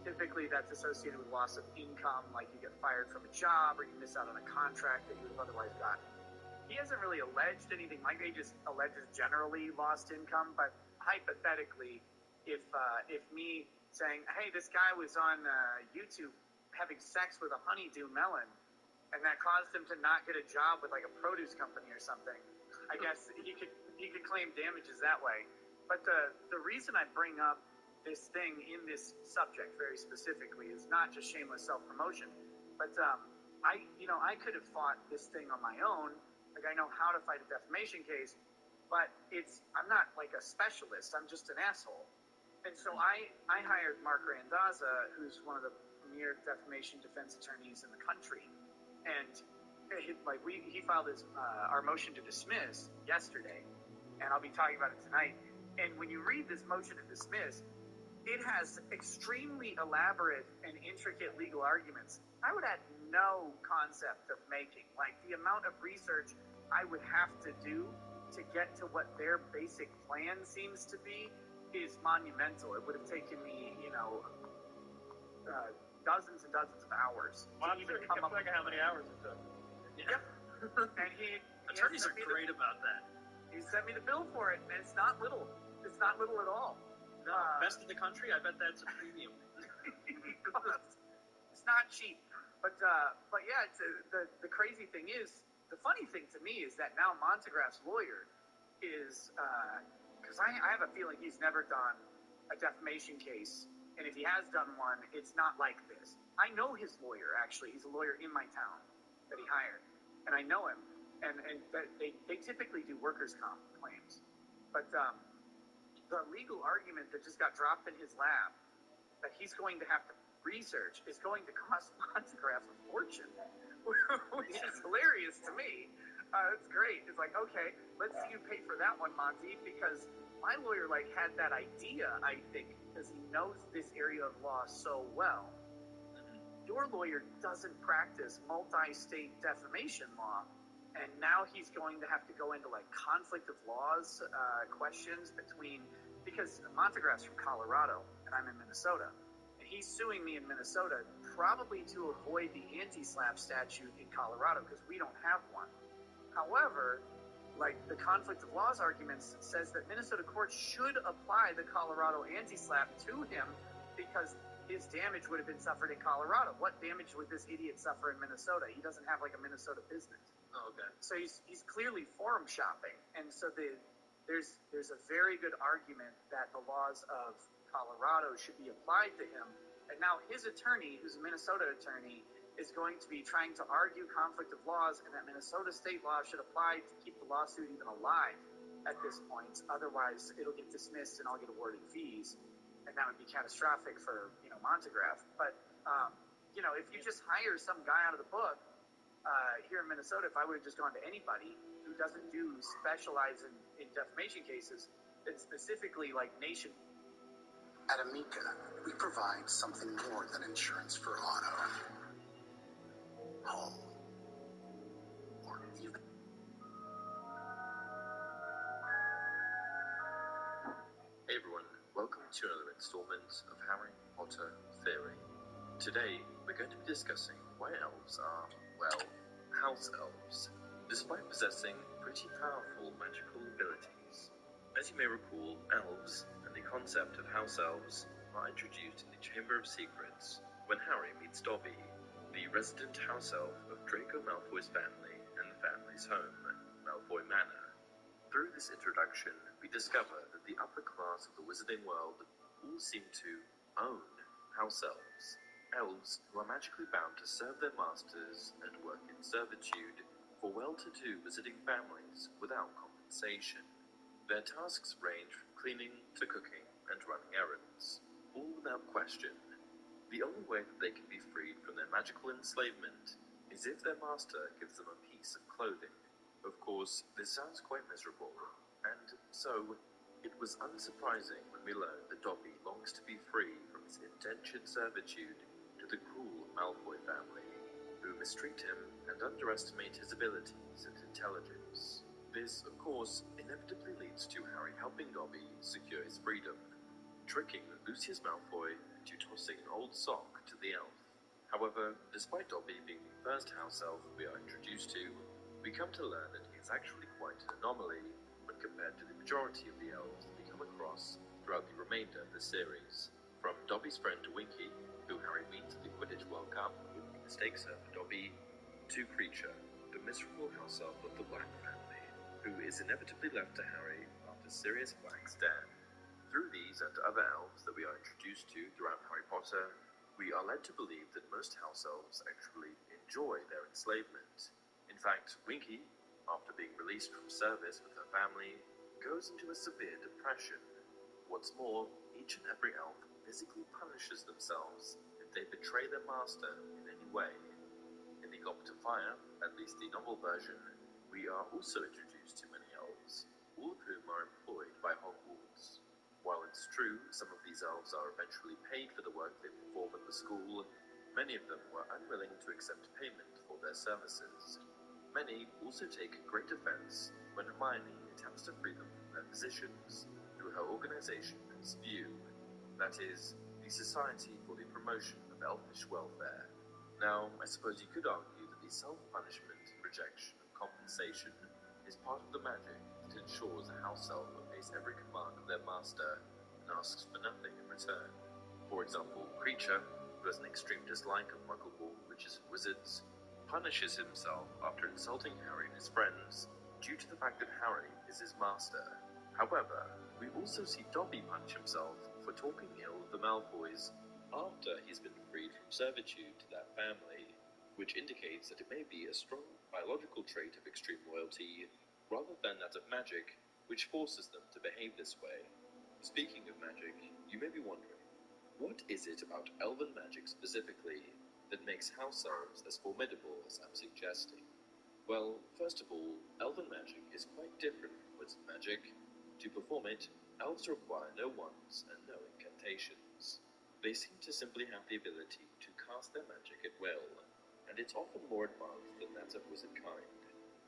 Typically, that's associated with loss of income, like you get fired from a job or you miss out on a contract that you would have otherwise gotten. he hasn't really alleged anything like that. He just alleges generally lost income. But hypothetically, if me saying, hey, this guy was on YouTube having sex with a honeydew melon, and that caused him to not get a job with like a produce company or something, I guess he could claim damages that way. But the reason I bring up this thing in this subject very specifically is not just shameless self-promotion, but I could have fought this thing on my own. Like, I know how to fight a defamation case, but I'm not like a specialist. I'm just an asshole. And so I hired Mark Randazza, who's one of the premier defamation defense attorneys in the country. And he filed our motion to dismiss yesterday, and I'll be talking about it tonight. And when you read this motion to dismiss, it has extremely elaborate and intricate legal arguments I would have no concept of making. Like, the amount of research I would have to do to get to what their basic plan seems to be is monumental. It would have taken me, dozens and dozens of hours Well, to even come up with how many hours it took. Yeah. And Attorneys are great about that. He sent me the bill for it, and it's not little. It's not little at all. No, best in the country. I bet that's a premium. It's not cheap. But yeah, the crazy thing is, the funny thing to me is that now Montegraff's lawyer is, because I have a feeling he's never done a defamation case, and if he has done one, it's not like this. I know his lawyer, actually. He's a lawyer in my town that he hired, and I know him, and they typically do workers' comp claims. But the legal argument that just got dropped in his lap that he's going to have to research is going to cost Montegraff a fortune, which is hilarious to me. It's great. It's like, okay, let's see you pay for that one, Monty, because my lawyer had that idea, I think, because he knows this area of law so well. Your lawyer doesn't practice multi-state defamation law, and now he's going to have to go into conflict of laws questions because Montegraff's from Colorado and I'm in Minnesota, and he's suing me in Minnesota probably to avoid the anti-SLAPP statute in Colorado because we don't have one. However, the conflict of laws arguments says that Minnesota courts should apply the Colorado anti-SLAPP to him because his damage would have been suffered in Colorado. What damage would this idiot suffer in Minnesota? He doesn't have a Minnesota business. Oh, okay. So he's clearly forum shopping, and so there's a very good argument that the laws of Colorado should be applied to him. And now his attorney, who's a Minnesota attorney, is going to be trying to argue conflict of laws and that Minnesota state law should apply to keep the lawsuit even alive at this point. Otherwise, it'll get dismissed and I'll get awarded fees, and that would be catastrophic for Montegraff. But if you just hire some guy out of the book here in Minnesota, if I would have just gone to anybody who doesn't specialize in defamation cases, and specifically nation. At Amica, we provide something more than insurance for auto, home, or even. Hey everyone, welcome to another installment of Harry Potter Theory. Today, we're going to be discussing why elves are, house elves, despite possessing pretty powerful magical abilities. As you may recall, elves and the concept of house elves are introduced in the Chamber of Secrets when Harry meets Dobby, the resident house elf of Draco Malfoy's family and the family's home, Malfoy Manor. Through this introduction, we discover that the upper class of the wizarding world all seem to own house elves. Elves who are magically bound to serve their masters and work in servitude for well-to-do wizarding families without compensation. Their tasks range from cleaning to cooking and running errands, all without question. The only way that they can be freed from their magical enslavement is if their master gives them a piece of clothing. Of course, this sounds quite miserable, and so it was unsurprising when we learned that Dobby longs to be free from his indentured servitude to the cruel Malfoy family, who mistreat him and underestimate his abilities and intelligence. This, of course, inevitably leads to Harry helping Dobby secure his freedom, tricking Lucius Malfoy into tossing an old sock to the elf. However, despite Dobby being the first house elf we are introduced to, we come to learn that he is actually quite an anomaly when compared to the majority of the elves that we come across throughout the remainder of the series. From Dobby's friend Winky, who Harry meets at the Quidditch World Cup, who mistakes her for Dobby, to Creature, the miserable house elf of the Black family, who is inevitably left to Harry after Sirius Black's death. Through these and other elves that we are introduced to throughout Harry Potter, we are led to believe that most house elves actually enjoy their enslavement. In fact, Winky, after being released from service with her family, goes into a severe depression. What's more, each and every elf physically punishes themselves if they betray their master in any way. In the Goblet of Fire, at least the novel version, we are also introduced to many elves, all of whom are employed by Hogwarts. While it's true some of these elves are eventually paid for the work they perform at the school, many of them were unwilling to accept payment for their services. Many also take great offense when Hermione attempts to free them from their positions through her organization SPEW, that is, the Society for the Promotion of Elfish Welfare. Now, I suppose you could argue that the self-punishment, rejection, and compensation is part of the magic that ensures a house elf obeys every command of their master and asks for nothing in return. For example, Creature, who has an extreme dislike of Muggle-born witches and wizards, punishes himself after insulting Harry and his friends due to the fact that Harry is his master. However, we also see Dobby punish himself for talking ill of the Malfoys after he's been freed from servitude to that family, which indicates that it may be a strong biological trait of extreme loyalty rather than that of magic, which forces them to behave this way. Speaking of magic, you may be wondering, what is it about elven magic specifically that makes house elves as formidable as I'm suggesting? Well, first of all, elven magic is quite different from wizard magic. To perform it, elves require no wands and no incantations. They seem to simply have the ability to cast their magic at will, and it's often more advanced than that of wizard kind,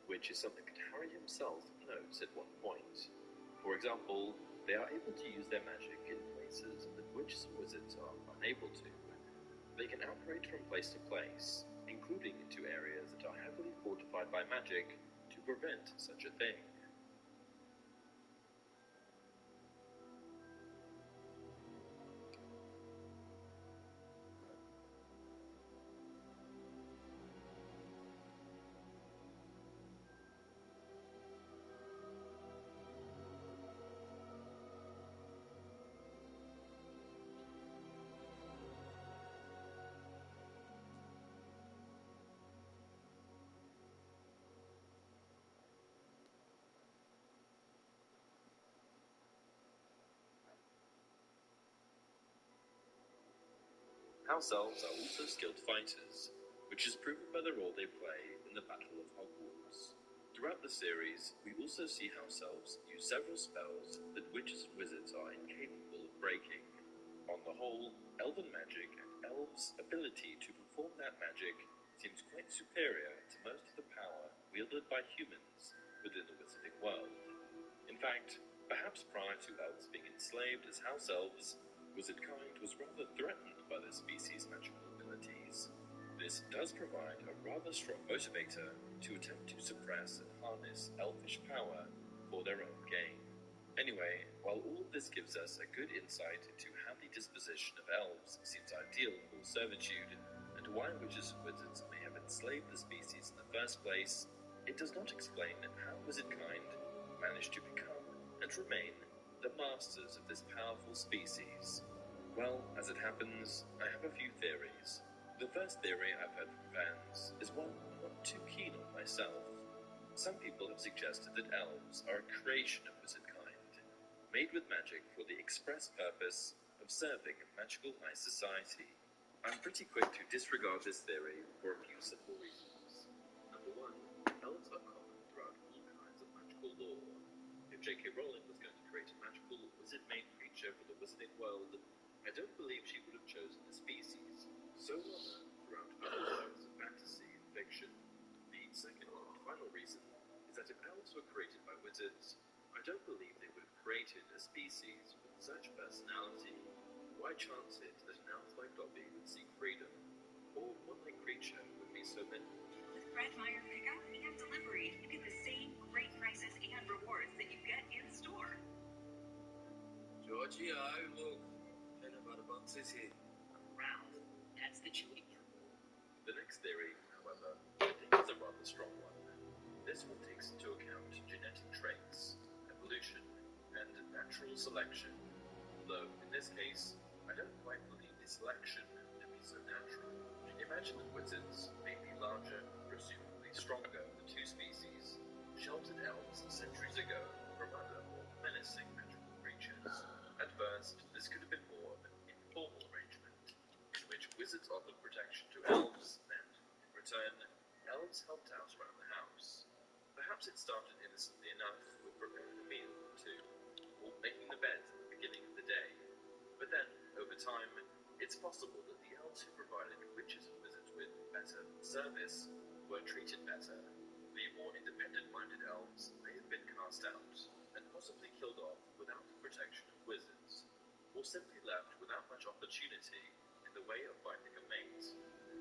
which is something that Harry himself notes at one point. For example, they are able to use their magic in places that witches and wizards are unable to. They can operate from place to place, including into areas that are heavily fortified by magic to prevent such a thing. House elves are also skilled fighters, which is proven by the role they play in the Battle of Hogwarts. Throughout the series, we also see house elves use several spells that witches and wizards are incapable of breaking. On the whole, elven magic and elves' ability to perform that magic seems quite superior to most of the power wielded by humans within the wizarding world. In fact, perhaps prior to elves being enslaved as house elves, wizard kind was rather threatened by their species' magical abilities. This does provide a rather strong motivator to attempt to suppress and harness elfish power for their own gain. Anyway, while all of this gives us a good insight into how the disposition of elves seems ideal for servitude and why witches and wizards may have enslaved the species in the first place, it does not explain how wizard kind managed to become and remain the masters of this powerful species. Well, as it happens, I have a few theories. The first theory I've heard from fans is one I'm not too keen on myself. Some people have suggested that elves are a creation of wizard kind, made with magic for the express purpose of serving a magical high society. I'm pretty quick to disregard this theory for a few simple reasons. Number one, elves are common throughout all kinds of magical lore. If J.K. Rowling was going to create a magical wizard-made creature for the wizarding world, I don't believe she would have chosen a species so well known throughout other works of fantasy and fiction. The second and final reason is that if elves were created by wizards, I don't believe they would have created a species with such personality. Why chance it that an elf like Dobby would seek freedom, or one like Creature would be so minimal? With Fred Meyer Pickup and Delivery, you get the same great prices and rewards that you get in store. Georgie, look. Kind of out of bounces here. Round. That's the chewy part. The next theory, however, I think is a rather strong one. This one takes into account genetic traits, evolution, and natural selection. Though, in this case, I don't quite believe the selection to be so natural. Imagine that wizards may be larger, presumably stronger, the two species, sheltered elves centuries ago from other more menacing magical creatures. At first, this could have been more of an informal arrangement, in which wizards offered protection to elves, and, in return, elves helped out around the house. Perhaps it started innocently enough with preparing a meal or two, or making the bed at the beginning of the day. But then, over time, it's possible that the elves who provided witches and wizards with better service were treated better. The more independent-minded elves may have been cast out, and possibly killed off without the protection of wizards, or simply left without much opportunity in the way of finding a mate.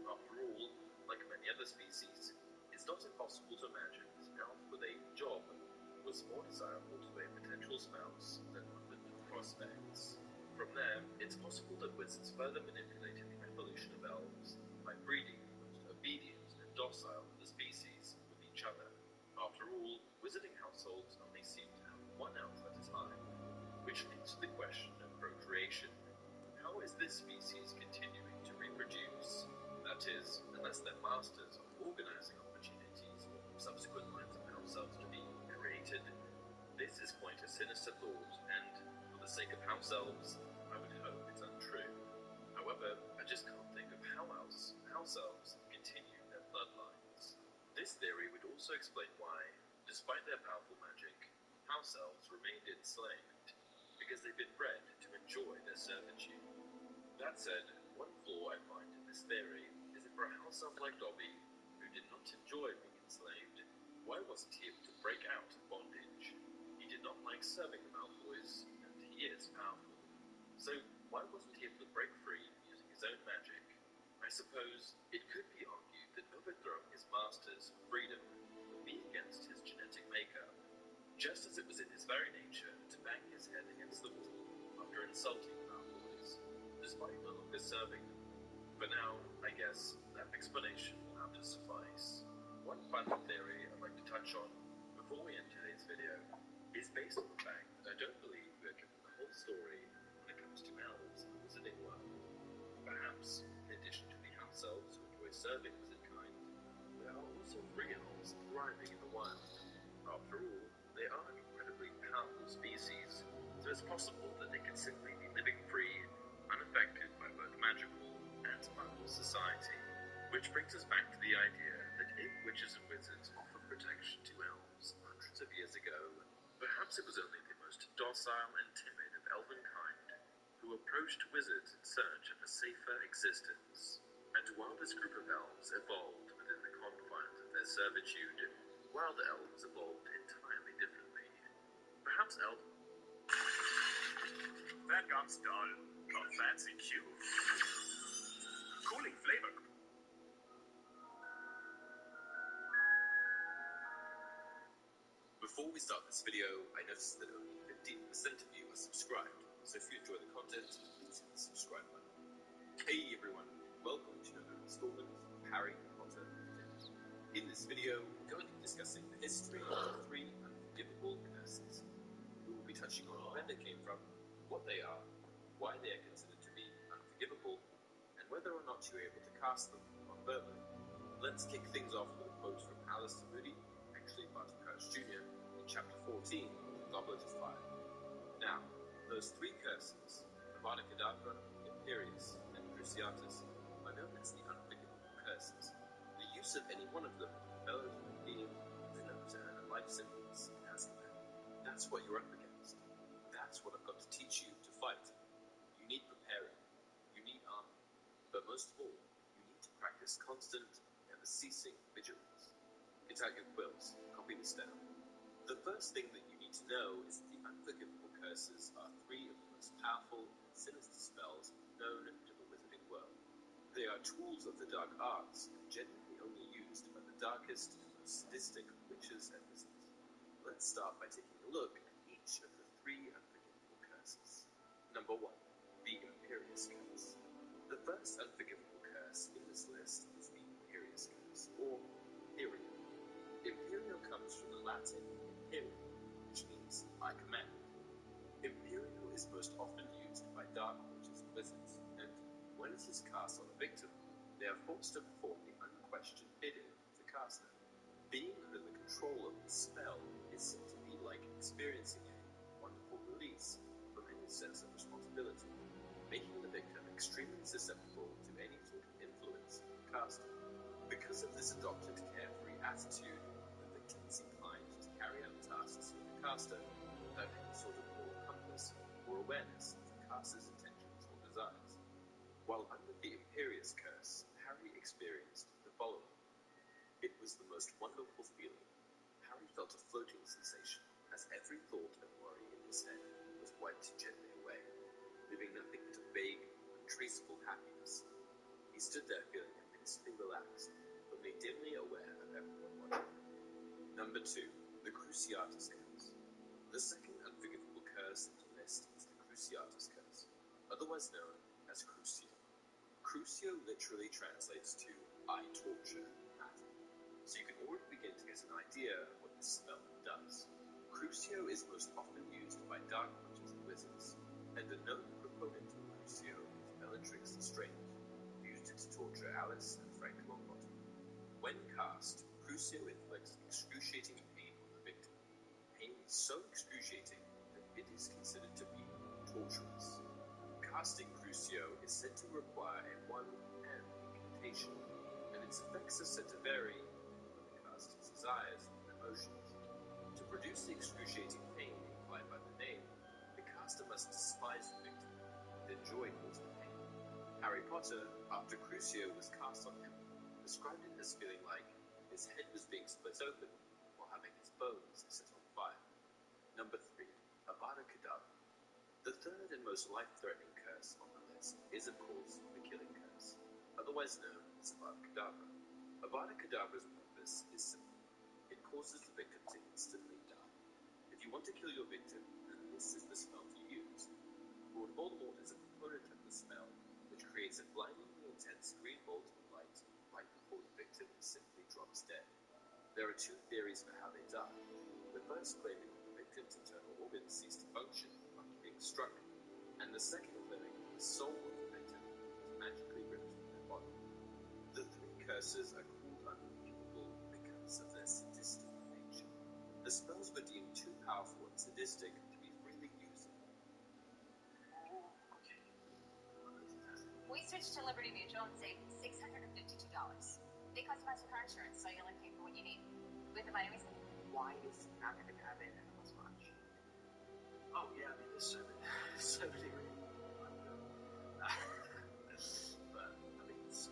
After all, like many other species, it's not impossible to imagine that an elf with a job was more desirable to a potential spouse than one with no prospects. From there, it's possible that wizards further manipulated the evolution of elves by breeding the most obedient and docile of the species with each other. After all, wizarding households only seem to have one elf at a time, which leads to the question of procreation. How is this species continuing to reproduce? That is, unless their masters are organizing opportunities for subsequent lines of house elves to be created. This is quite a sinister thought, and for the sake of house elves, I would hope it's untrue. However, I just can't think of how else house elves continue their bloodlines. This theory would also explain why, despite their powerful magic, house elves remained enslaved, because they've been bred to enjoy their servitude. That said, one flaw I find in this theory is that for a house elf like Dobby, who did not enjoy being enslaved, why wasn't he able to break out of bondage? He did not like serving the Malfoys, and he is powerful. So why wasn't he able to break free using his own magic? I suppose it could be argued that overthrowing his master's freedom would be against his genetic makeup, just as it was in his very nature to bang his head against the wall after insulting the Malfoys, despite no longer serving them. For now, I guess that explanation will have to suffice. One final theory I'd like to touch on before we end today's video is based on the fact that I don't believe we are given the whole story when it comes to elves in the wizarding world. Perhaps, in addition to the house elves who enjoy serving wizardkind, there are also free elves thriving in the wild. After all, they are an incredibly powerful species, so it's possible that they could simply be living free, unaffected by both magical and mundane society. Which brings us back to the idea that if witches and wizards offered protection to elves hundreds of years ago, perhaps it was only the most docile and timid of elven kind who approached wizards in search of a safer existence. And while this group of elves evolved within the confines of their servitude, wild elves evolved entirely differently. Perhaps elves... That gum's dull. A fancy cube. Cooling flavor. Before we start this video, I noticed that only 15% of you are subscribed, so if you enjoy the content, please hit the subscribe button. Hey everyone, welcome to another installment of Harry Potter. In this video, we're going to be discussing the history of the 3 unforgivable curses. We will be touching on where they came from, what they are, why they are considered to be unforgivable, and whether or not you are able to cast them on Burley. Let's kick things off with a quote from Alistair Moody, actually Barty Crouch Jr., in Chapter 14, Goblet of Fire. Now, those 3 curses, Avada Kedavra, Imperius, and Cruciatus, are known as the unforgivable curses. The use of any one of them, valid human being, is enough to earn a life sentence in Azkaban. That's what you're up against. That's what I've got to teach you to fight. You need preparing. You need armor. But most of all, you need to practice constant, never-ceasing vigilance. Get out your quills. Copy this down. The first thing that you need to know is that the unforgivable curses are 3 of the most powerful and sinister spells known to the wizarding world. They are tools of the dark arts and generally only used by the darkest and most sadistic witches and wizards. Let's start by taking a look at each of the 3 unforgivable curses. Number 1, the Imperious Curse. The first unforgivable curse in this list is the Imperious Curse, or Imperial. Imperial comes from the Latin imperium, which means I command. Imperial is most often used by dark witches and wizards, and when it is cast on a victim, they are forced to perform the unquestioned bidding of the caster. Being under the control of the spell is said to be like experiencing a wonderful release from any sense of responsibility, making the victim extremely susceptible to any sort of influence of the caster. Because of this adopted carefree attitude, the victim is inclined to carry out tasks with the caster without any sort of moral compass or awareness of the caster's intentions or desires. While under the Imperious Curse, Harry experienced the following. It was the most wonderful feeling. Harry felt a floating sensation as every thought and worry in his head was wiped gently away, leaving nothing but a vague, untraceable happiness. He stood there feeling immensely relaxed, only dimly aware of everyone watching. Number 2, the Cruciatus Curse. The second unforgivable curse in the list is the Cruciatus Curse, otherwise known as Crucio. Crucio literally translates to I torture in Latin, so you can already begin to get an idea of what this spell does. Crucio is most often used by dark witches and wizards, and the known proponent of Crucio is Bellatrix Lestrange, who used it to torture Alice and Frank Longbottom. When cast, Crucio inflicts excruciating pain on the victim. Pain so excruciating that it is considered to be torturous. Casting Crucio is said to require a one-hand incantation, and its effects are said to vary depending on the caster's desires and emotions. To produce the excruciating pain implied by the name, the caster must despise the victim and enjoy causing pain. Harry Potter, after Crucio was cast on him, described it as feeling like his head was being split open while having his bones set on fire. Number 3, Avada Kedavra. The third and most life-threatening curse on the list is, of course, the Killing Curse, otherwise known as Avada Kedavra. Avada Kedavra's purpose is simple. It causes the victim to instantly die. If you want to kill your victim, then this is the spell to use. Lord Voldemort is a proponent of the spell, which creates a blindingly intense green bolt of light right before the victim simply drops dead. There are 2 theories for how they die. The first claiming that the victim's internal organs cease to function after being struck, and the second claiming that the soul of the victim is magically ripped from their body. The 3 curses are called unforgivable because of their sadistic nature. The spells were deemed too powerful and sadistic to be freely usable. We switched to Liberty Mutual and saved $652. They customize your car insurance, so you only pay for what you need. With the money we save. Why is not going to have it as much? Oh yeah, I mean there's so many really but I mean it's,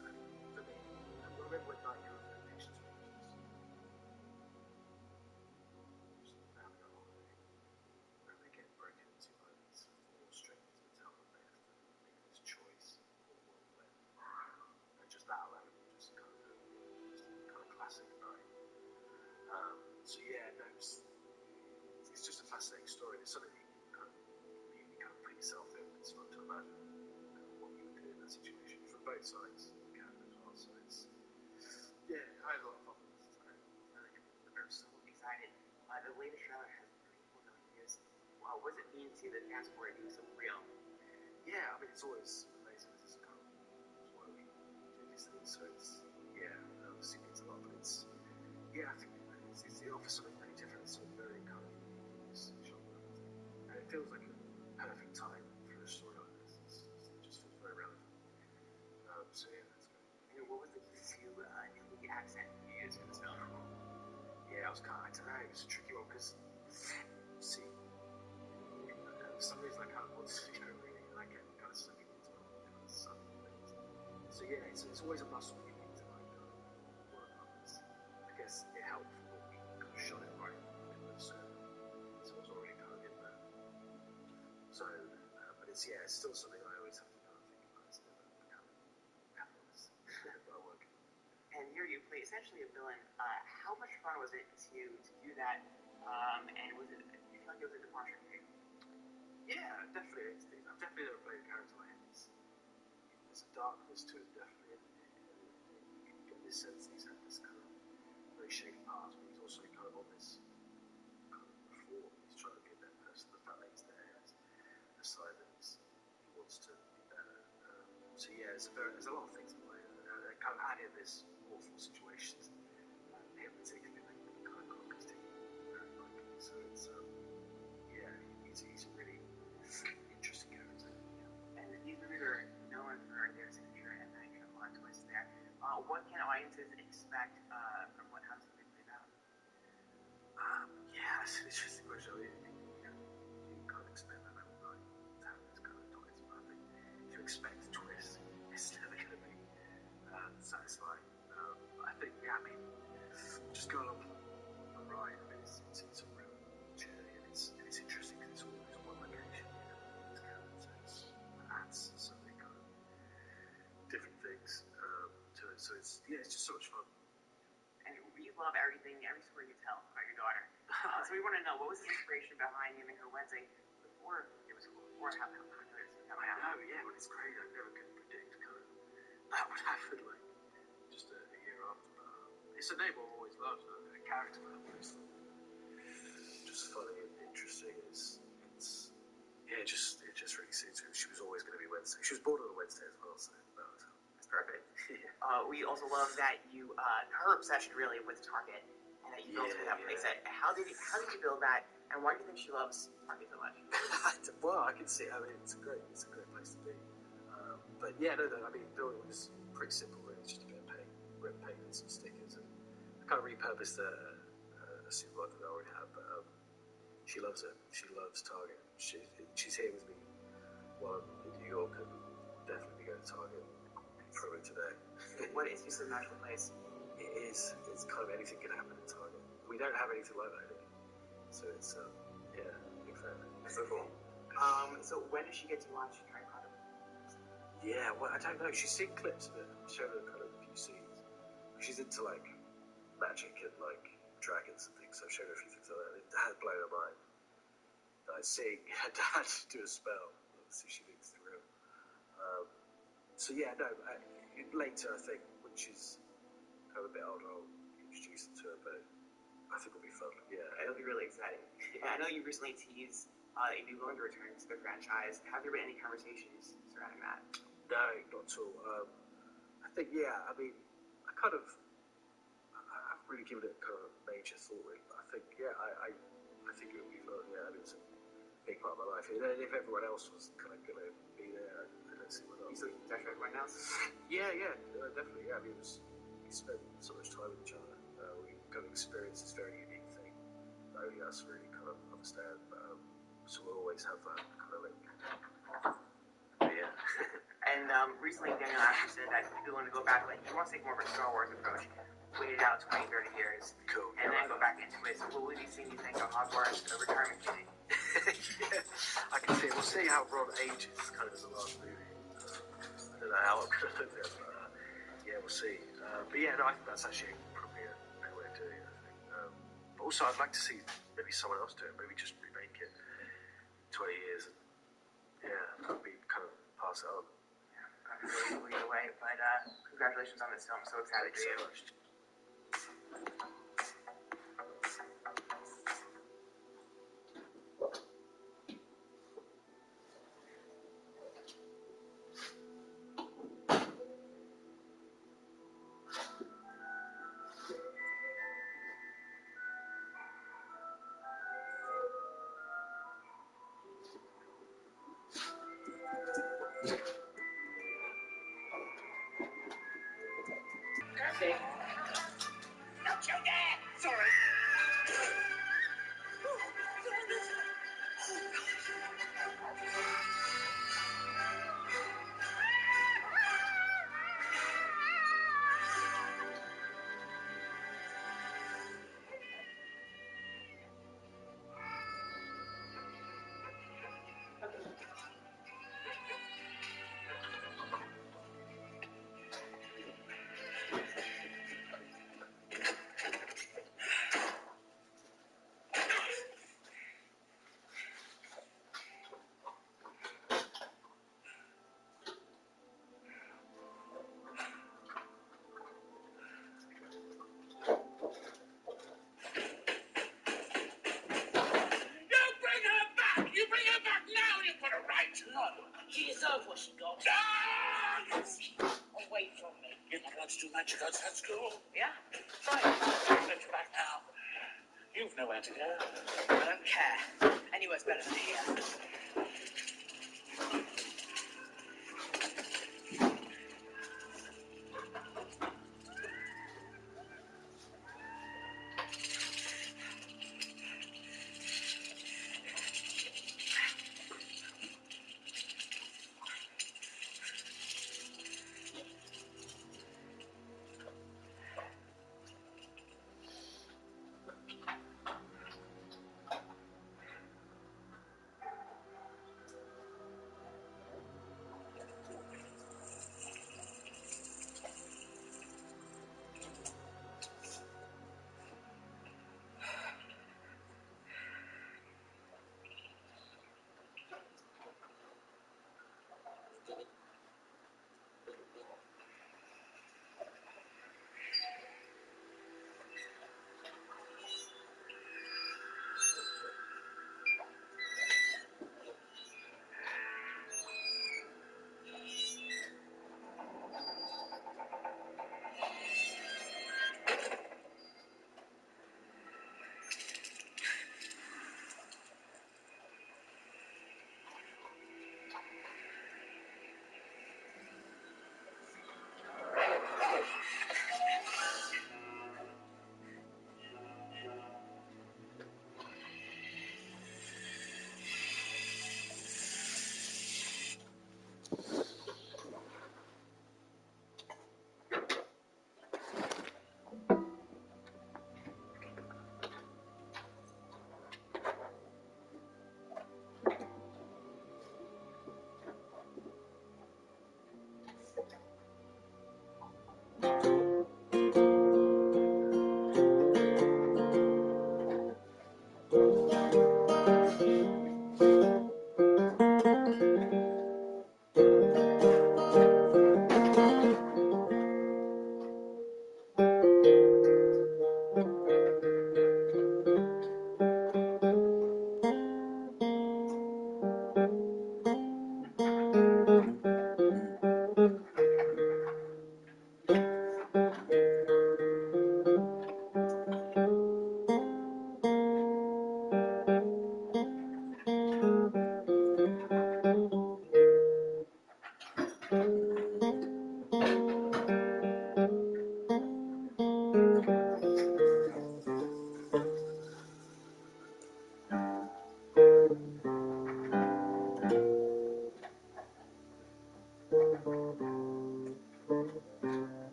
for me, I remember when Night Your Patients were just having a holiday and they get broken into by these 4 strangers that tell them they have to make this choice or when, and just that alone just kind of classic Night. So yeah, no, it's just a fascinating story. It's something you kind of put yourself in. It's fun to imagine what you would do in that situation from both sides of the camera as well. So it's I had a lot of fun with it. It's great. I'm so excited. The latest trailer has pretty cool views. Wow, what does it mean to see the passport being so real? Yeah, I mean it's always amazing. It's kind of why we do these things. So it's obviously means a lot, but it's I think it offers something really different. It's something very kind of genre, and it feels like a perfect time for a story like this. It just feels very relevant. So yeah, that's good. And what was the key to the accent you used in this film? Yeah, I don't know, it was a tricky one because, see, for some reason I kind of wanted to go really, and I get kind of stuck into it, kind of sunny things. So yeah, it's always a muscle you need to like work on. I guess it helped that we kind of shot it right in the middle of Surrey, so it was already kind of in there. So, but it's still something I always have to kind of think about. It's never become effortless, but I'm working on it. And here you play essentially a villain. How much fun was it to do that And was it? Do you feel like it was a departure for you? Yeah, definitely. I've definitely never played a character like him. There's a darkness to it, definitely. You get this sense he's had this kind of very shady past, but he's also kind of on this kind of reform. He's trying to be a better person. The fact that he's there is a sign that he wants to be better. So yeah, there's a lot of things in play. They kind of add in this awful situations. Him particularly, they kind of got his team very likely. So it's yeah, he's a really interesting character. And these movies are known for their signature and that kind of plot twist there. What can audiences expect from what House of Big about? Yeah, it's an interesting question. I mean, you can't expect that kind of night to have this kind of twist, but I think if you expect a twist, it's never going to be satisfying. I think, yeah, I mean, just go along the ride. I mean, it's a real journey, and it's interesting because it's always one location. It's kind of, so it adds so many kind of different things to it. So it's just so much fun. And we love everything, every story you tell about your daughter. So we want to know, what was the inspiration behind naming her Wednesday before it was cool, before how popular it's become now? I know, yeah, but it's crazy. I never could predict kind of that would happen like just a year after. But it's a name I've always loved. A character I've always thought just funny and interesting. It just really suits her. She was always going to be Wednesday. She was born on a Wednesday as well, so that was perfect. We also love that you her obsession really with Target, and that you built her that playset. How did you build that, and why do you think she loves Target so much? Well, I can see. I mean, it's a great place to be. But yeah, no. I mean, building was pretty simple. Really, it's just a bit of red paint and some stickers, and I kind of repurposed a supermarket that I already have. But she loves it. She loves Target. She's here with me while I'm in New York, and definitely go to Target from it today. What is your magical place? It is. It's kind of anything can happen in Target. We don't have anything like that here, so it's yeah, big fan. So cool. So when does she get to watch Harry Potter? Yeah, well, I don't know. She's seen clips of it. I showed her kind of a few scenes. She's into like magic and like dragons and things. So I've showed her a few things like that. It has blown her mind. Like seeing her dad do a spell. Obviously, she thinks it's real. So yeah, no. Later, I think, when she's kind of a bit older, I'll introduce them to her. But I think it'll be fun. Yeah, it'll be really exciting. I know you recently teased if you're going to return to the franchise. Have there been any conversations surrounding that? No, not at all. I think, yeah, I mean, I haven't really given it kind of major thought, really, but I think, yeah, I think it would be fun. Yeah, I mean, it's a big part of my life. And if everyone else was kind of going to be there, I don't see why not. You still keep in touch with everyone else? Yeah, definitely. Yeah, I mean, we spent so much time with each other. We kind of experienced this very unique thing that only us really kind of understand. So we'll always have that kind of link. Yeah. And recently, Daniel actually said that he's going to go back, like, he wants to take more of a Star Wars approach, wait it out 20, 30 years, cool. And then go back into it. So will we be seeing you think of Hogwarts, a retirement kitty? Yeah, I can see it. We'll see how Ron ages, kind of in the last movie. I don't know how I'm going to look at it, but yeah, we'll see. But yeah, no, I think that's actually probably a better way of doing it, I think. But also, I'd like to see maybe someone else do it, maybe just remake it 20 years and yeah, be kind of pass it on. Yeah, I'm really blew you away, but congratulations on this film. So excited for you. Thanks so much. Perfect. right. No. She deserves what she got. Away from me. You're not allowed to do magic arts at school. Yeah? Right. Let you back now. You've nowhere to go. I don't care. Anywhere's better than here.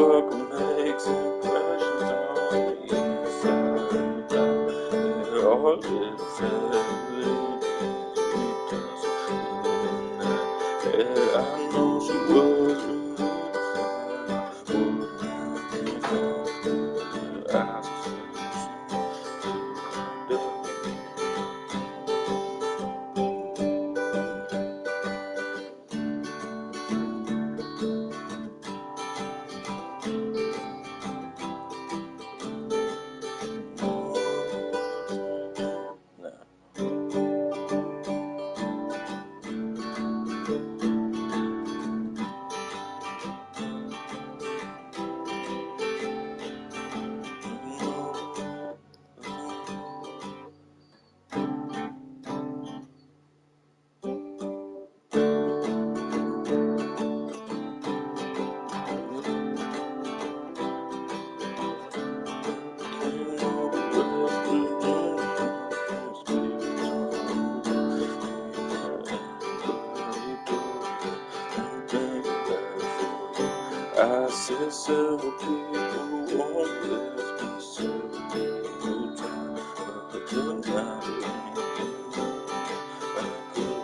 fuck makes impressions on the inside of town. There are little families I know she was really sad. Wouldn't I ask I said several people won't let me, several people try, but tonight it ain't I could.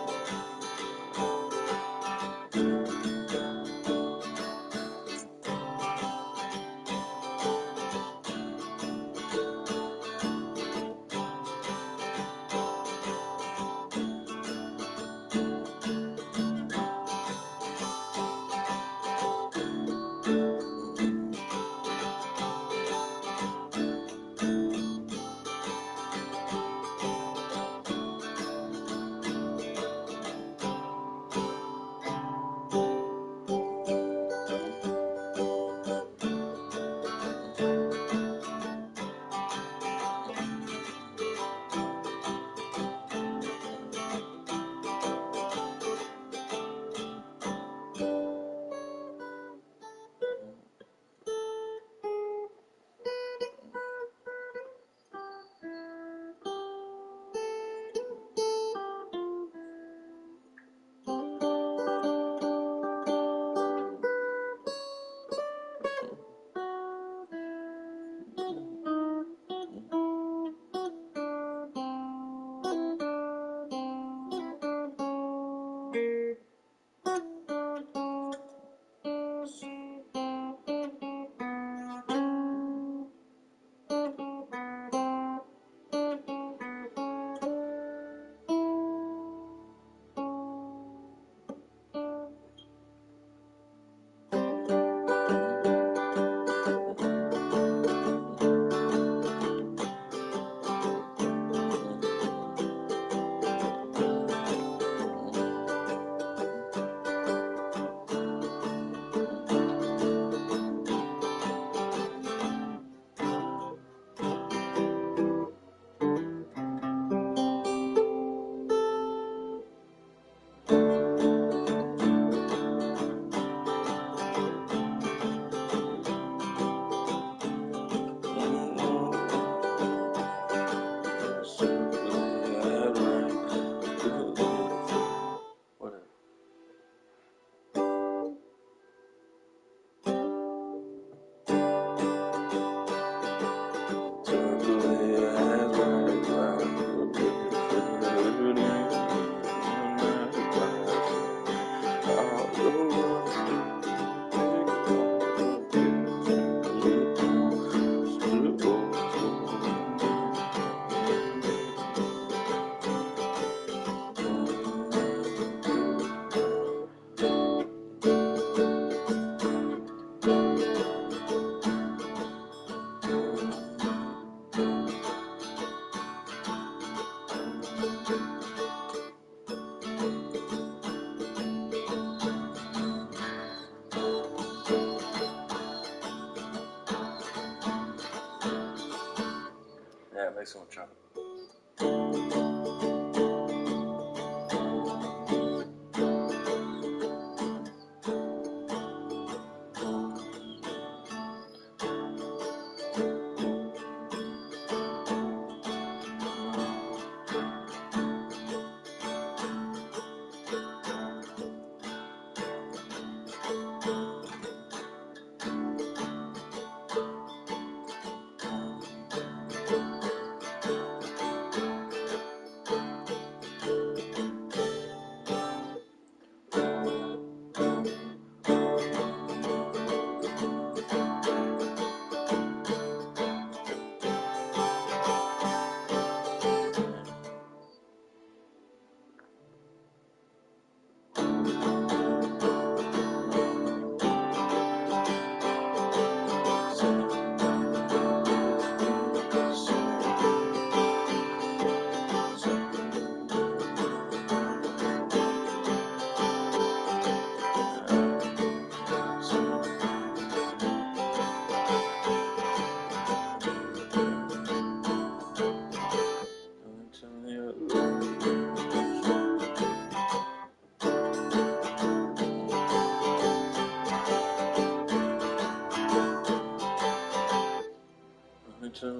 Yeah, it makes someone chop. Let's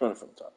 run it from the top.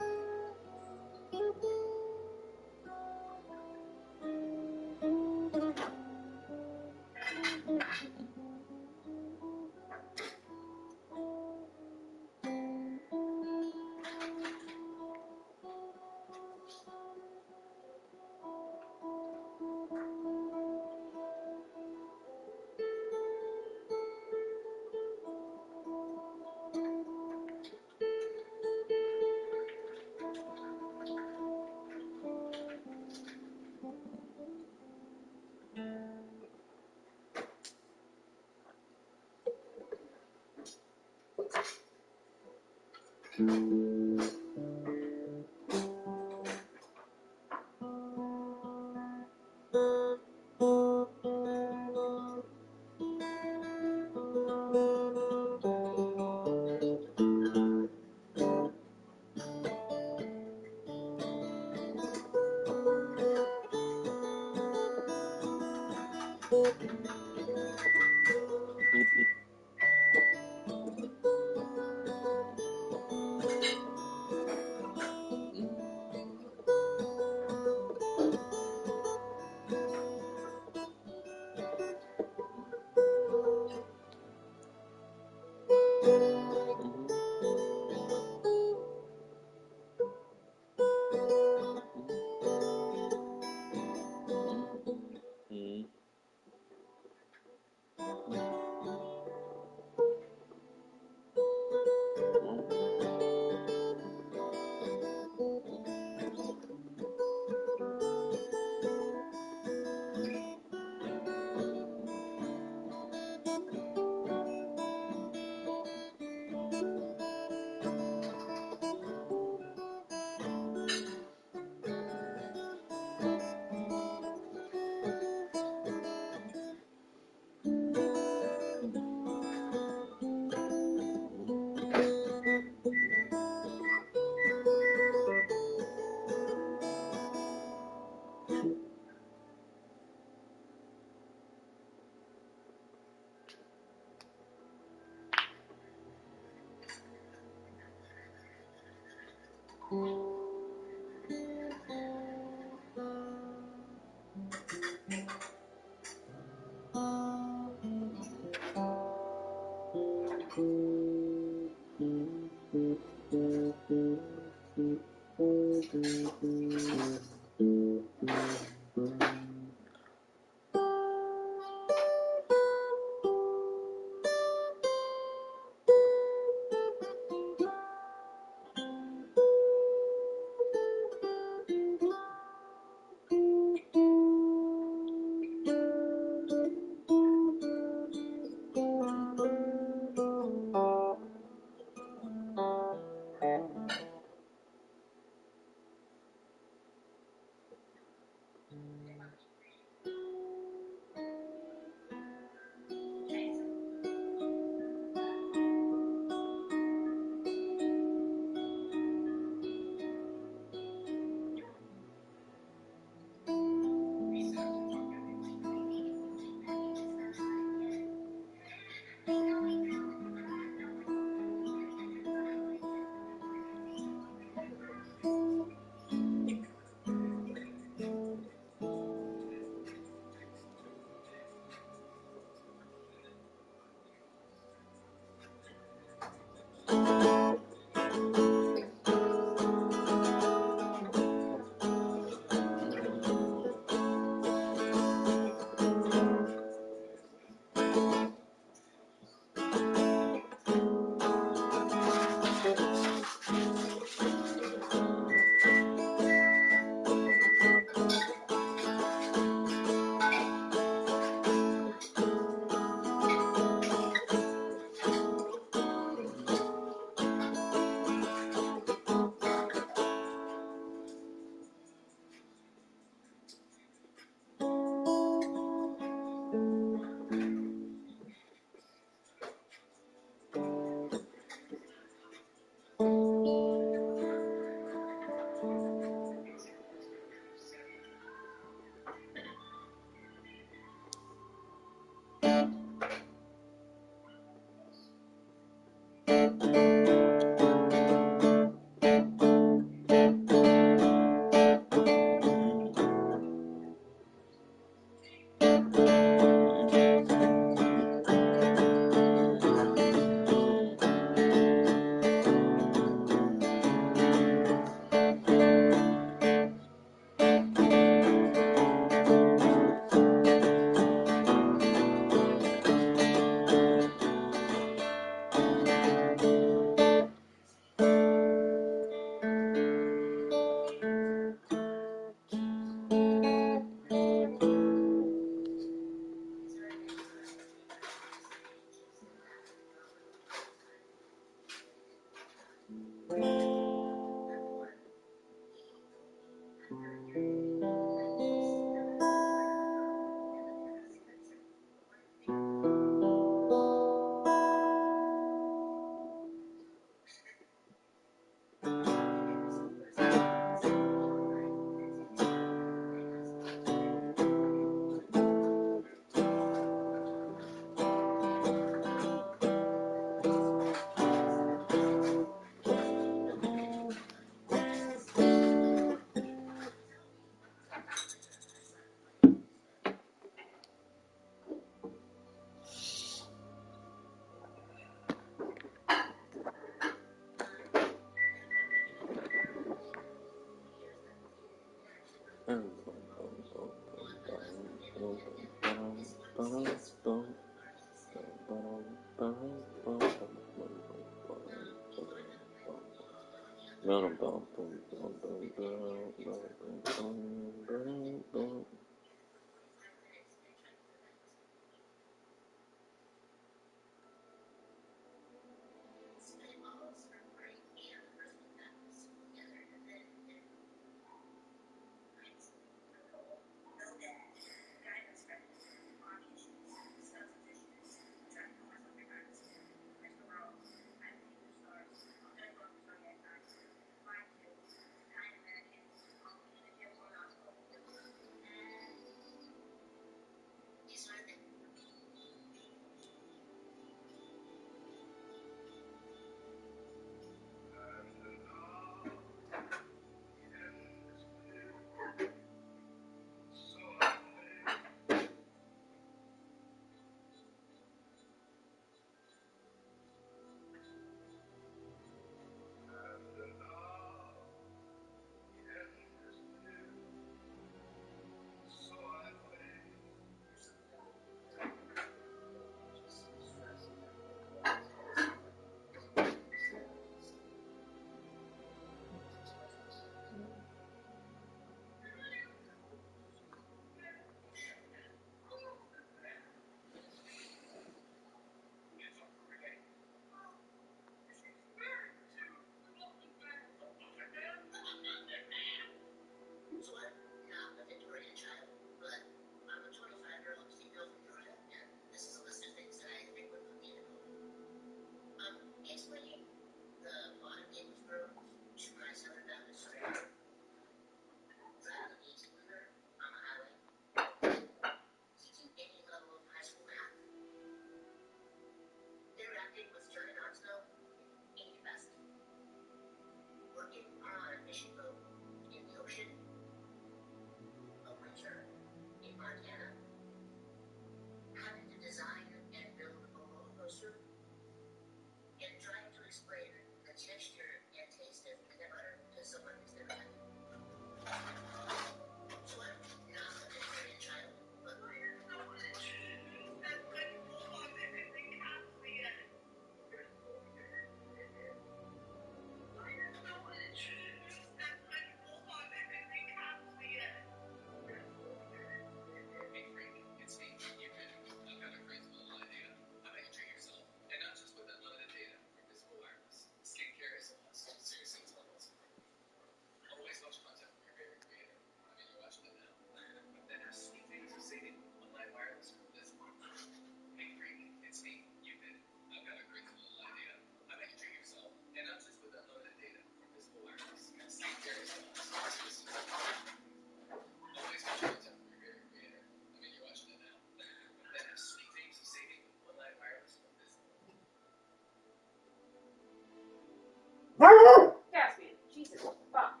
Caspian, Jesus, fuck.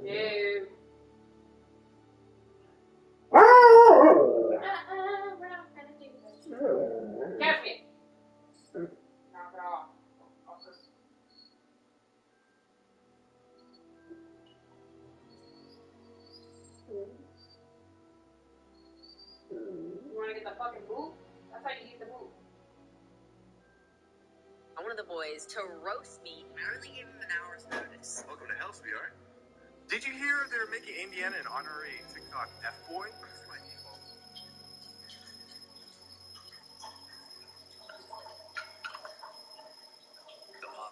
Ew. We're not gonna do this. Caspian. Knock it off. You wanna get the fucking boot? That's how you use the boot. I wanted the boys to roast me. I only gave them an hour's notice. Welcome to hell, sweetheart. Did you hear they're making Indiana an honorary TikTok F-boy? That's my default. The mom.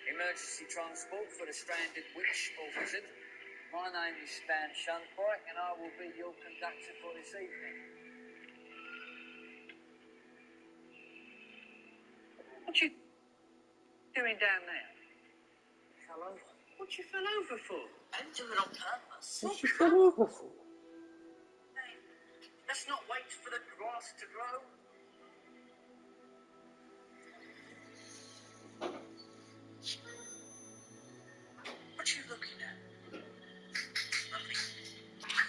Emergency transport for the stranded witch or wizard. My name is Stan Shunpike, and I will be your conductor for this evening. What you doing down there? Fell over. What you fell over for? I didn't do it on purpose. What you fell over for? Hey, let's not wait for the grass to grow. What you looking at? Nothing.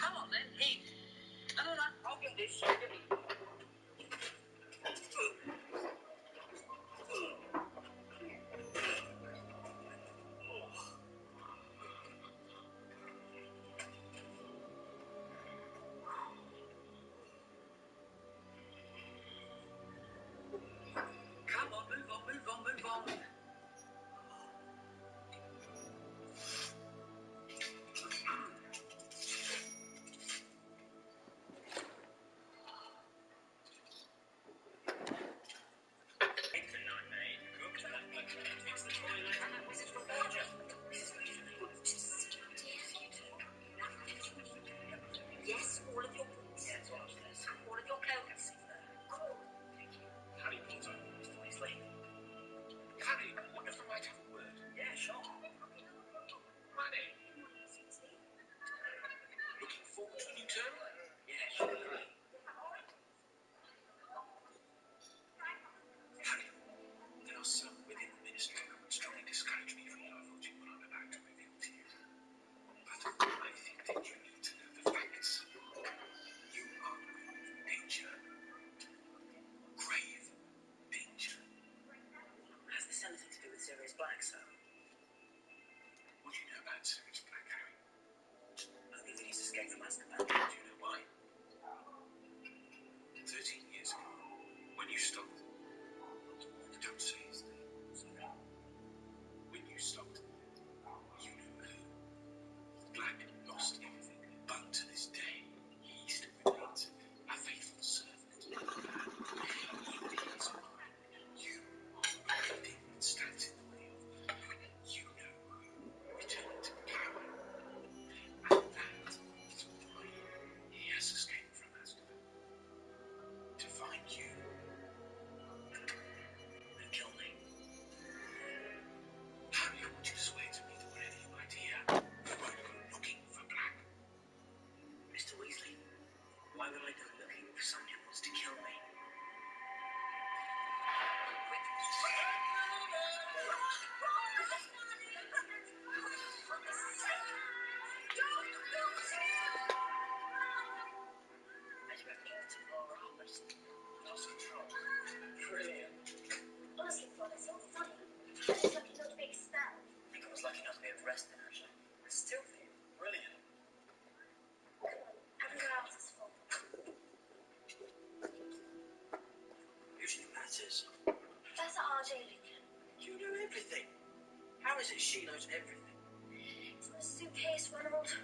Come on then, eat. No, I'll get this. Give me. Come on, move on. Yes, all of your books. Yes, all of this. All of your clothes. Cool. Harry Potter, Mr. Weasley. Harry, what if I might have a word? Yeah, sure. Money. Looking forward to a new term? Yeah, sure. Harry, there are some within the ministry who would strongly discourage me from divulging what I'm about to reveal to you. But I think that you need to know the facts. You are in danger. Grave danger. Has this anything to do with Sirius Black, sir? What do you know about Sirius Black, Harry? Only that he's escaped from Azkaban. Do you know why? 13 years ago, when you stopped. Don't say his name. Sorry. When you stopped, you knew who. Black lost everything, but to this day, he still remains a faithful servant. He is mine. You are the very thing that stands in the way of. You know who returned to power. And that is why he has escaped from Azkaban. To find you. And kill me. Harry, I want you to swear to me that whatever you might hear, you won't go looking for Black. Mr. Weasley, why would I go looking for someone who wants to kill me? As you have to tomorrow, I just lost control. Brilliant. Honestly, Flo, it's so funny. I was lucky not to be expelled. I think I was lucky not to be arrested, actually. I still feel brilliant. Come on, everyone else is full. Usually matters. Professor R.J. Lincoln. You know everything. How is it she knows everything? It's in a suitcase, Ronald. Do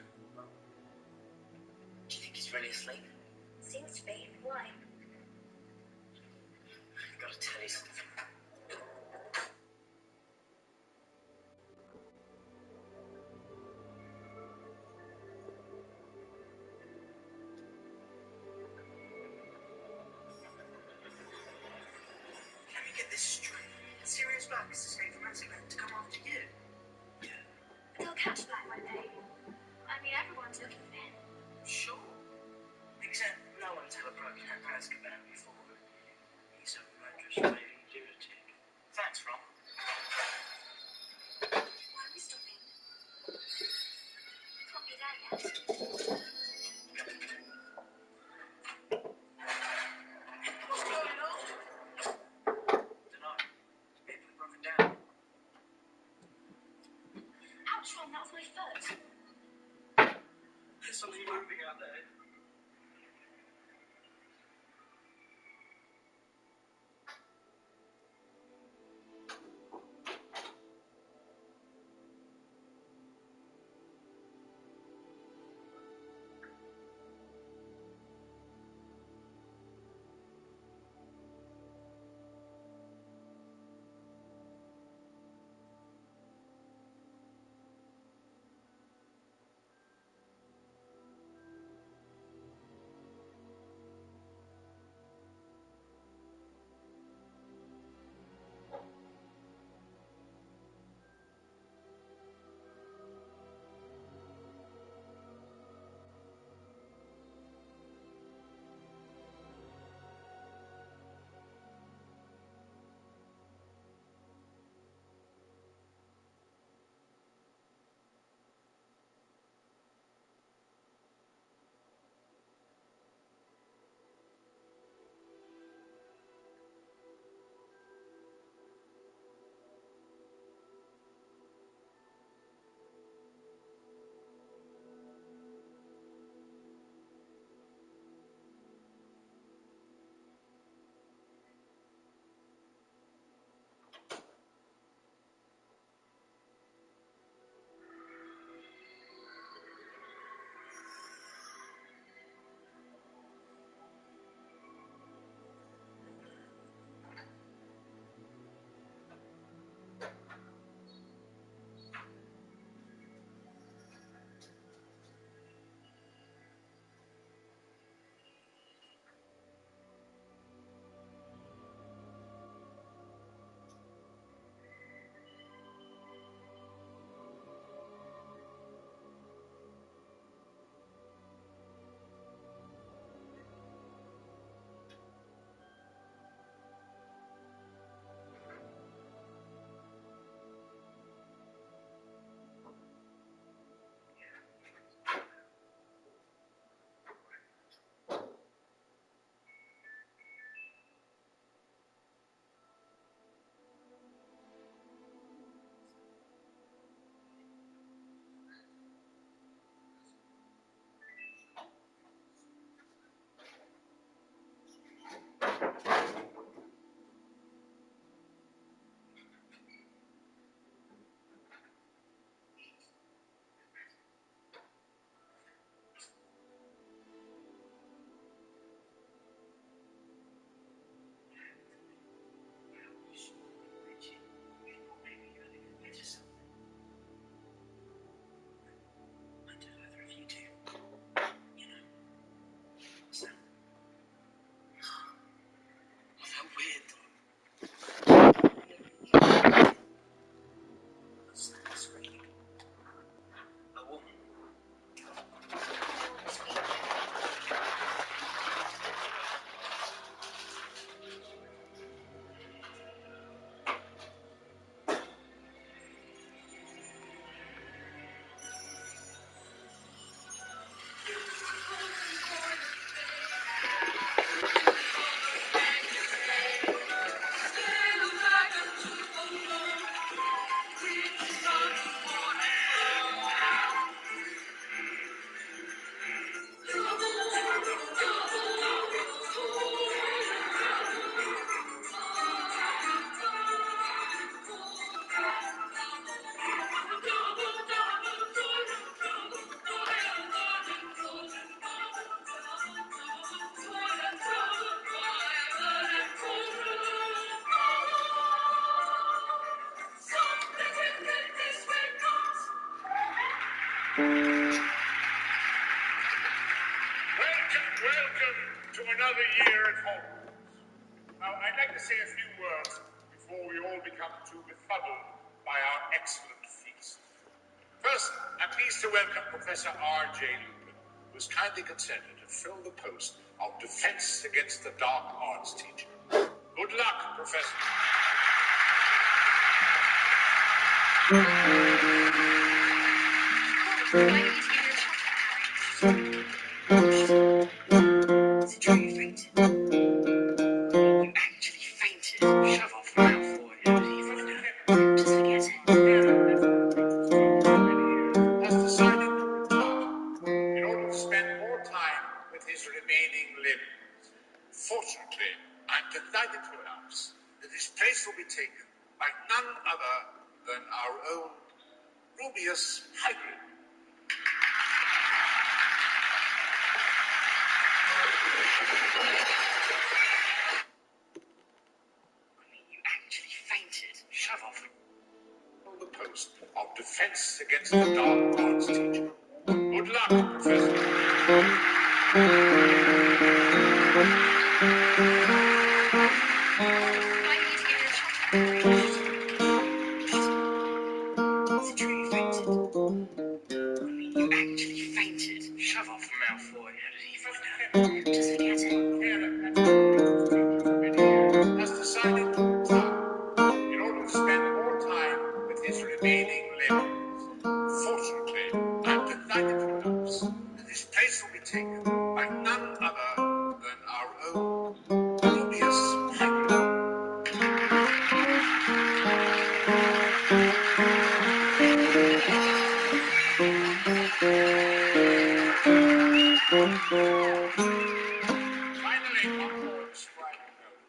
you think he's really asleep? Seems to be. Why? I've got to tell you something. Let me get this straight. Sirius Black has escaped from Azkaban to come after you. They'll catch Black one day. I mean, everyone's looking for him. Sure. Except no one's ever broken out of Azkaban before. He's a murderous raving lunatic. Thanks, Ron. Why are we stopping? Can't be there yet. What's going on? Dunno. People have broken down. Ouch, Ron, that was my foot. There's something moving out there. Welcome to another year at home. Now, I'd like to say a few words before we all become too befuddled by our excellent feast. First, I'm pleased to welcome Professor R.J. Lupin, who has kindly consented to fill the post of Defense Against the Dark Arts teacher. Good luck, Professor. Is it true you fainted? You actually fainted. Shove off my forehead. Just forget it. Has decided to retire in order to spend more time with his remaining limbs. Fortunately, I'm delighted to announce that his place will be taken by none other than our own Rubius Hybrid. You actually fainted. Shove off. The post of Defense Against the Dark Arts teacher. Good luck, Professor. Is it true you fainted? You actually fainted. Shove off my forehead. Just forget it. Has decided to retire in order to spend more time with his remaining limbs. Fortunately, I'm delighted to announce that his place will be taken by none other than our own Rubius Hybrid. Finally, one more describing note.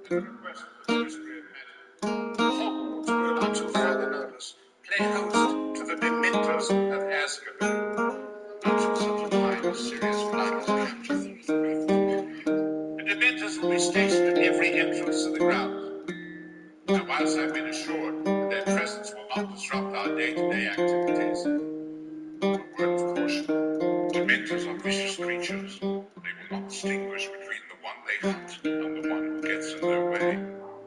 At the request of the Ministry of Magic, Hogwarts will, until further notice, play host to the Dementors of Azkaban until such a time as Sirius Black is captured. The Dementors will be stationed at every entrance to the grounds. Now, whilst I've been assured that their presence will not disrupt our day-to-day activities, a word of caution. Dementors are vicious creatures. They will not distinguish between the one they hunt and the one who gets in their way.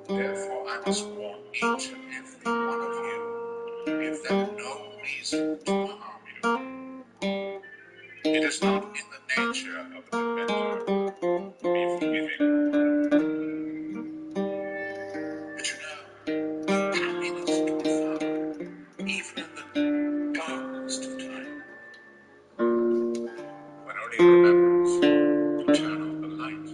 Therefore, I must warn each and every one of you, give them no reason to harm you. It is not in the nature of a Dementor to be forgiving. But you know, happiness can be found even in the darkest of time. When only remembrance to turn on the light.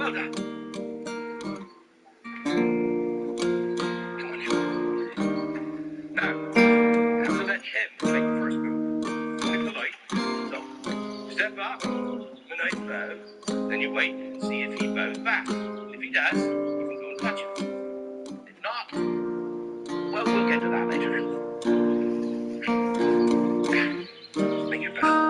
Well done. Come on, you. Now, how to let him make the first move. Be polite. So, step up, a nice bow, then you wait and see if he bows back. If he does, you can go and touch him. If not, well, we'll get to that later. Just make your bow.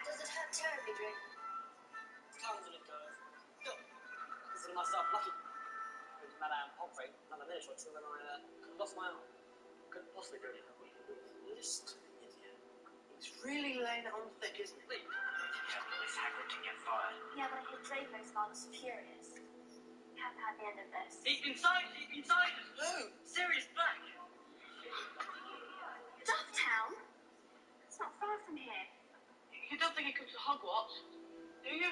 Does it hurt terribly, Drake? Tons of it does. Look, consider myself lucky. With Madame Pomfrey, another minute or two, and I could have lost my arm. Couldn't possibly do anything with it. You're just an idiot. He's really laying it on thick, isn't he? Please. It's Hagrid to get fired. Yeah, but I hear Draco's father's furious. We haven't had the end of this. He's inside! No! Sirius Black! Dufftown? It's not far from here. You don't think he comes to Hogwarts? Do you?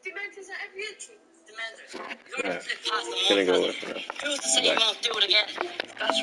Dementors at every entrance. Dementors. Alright, gonna go with her. Who's to say he won't do it again? That's right.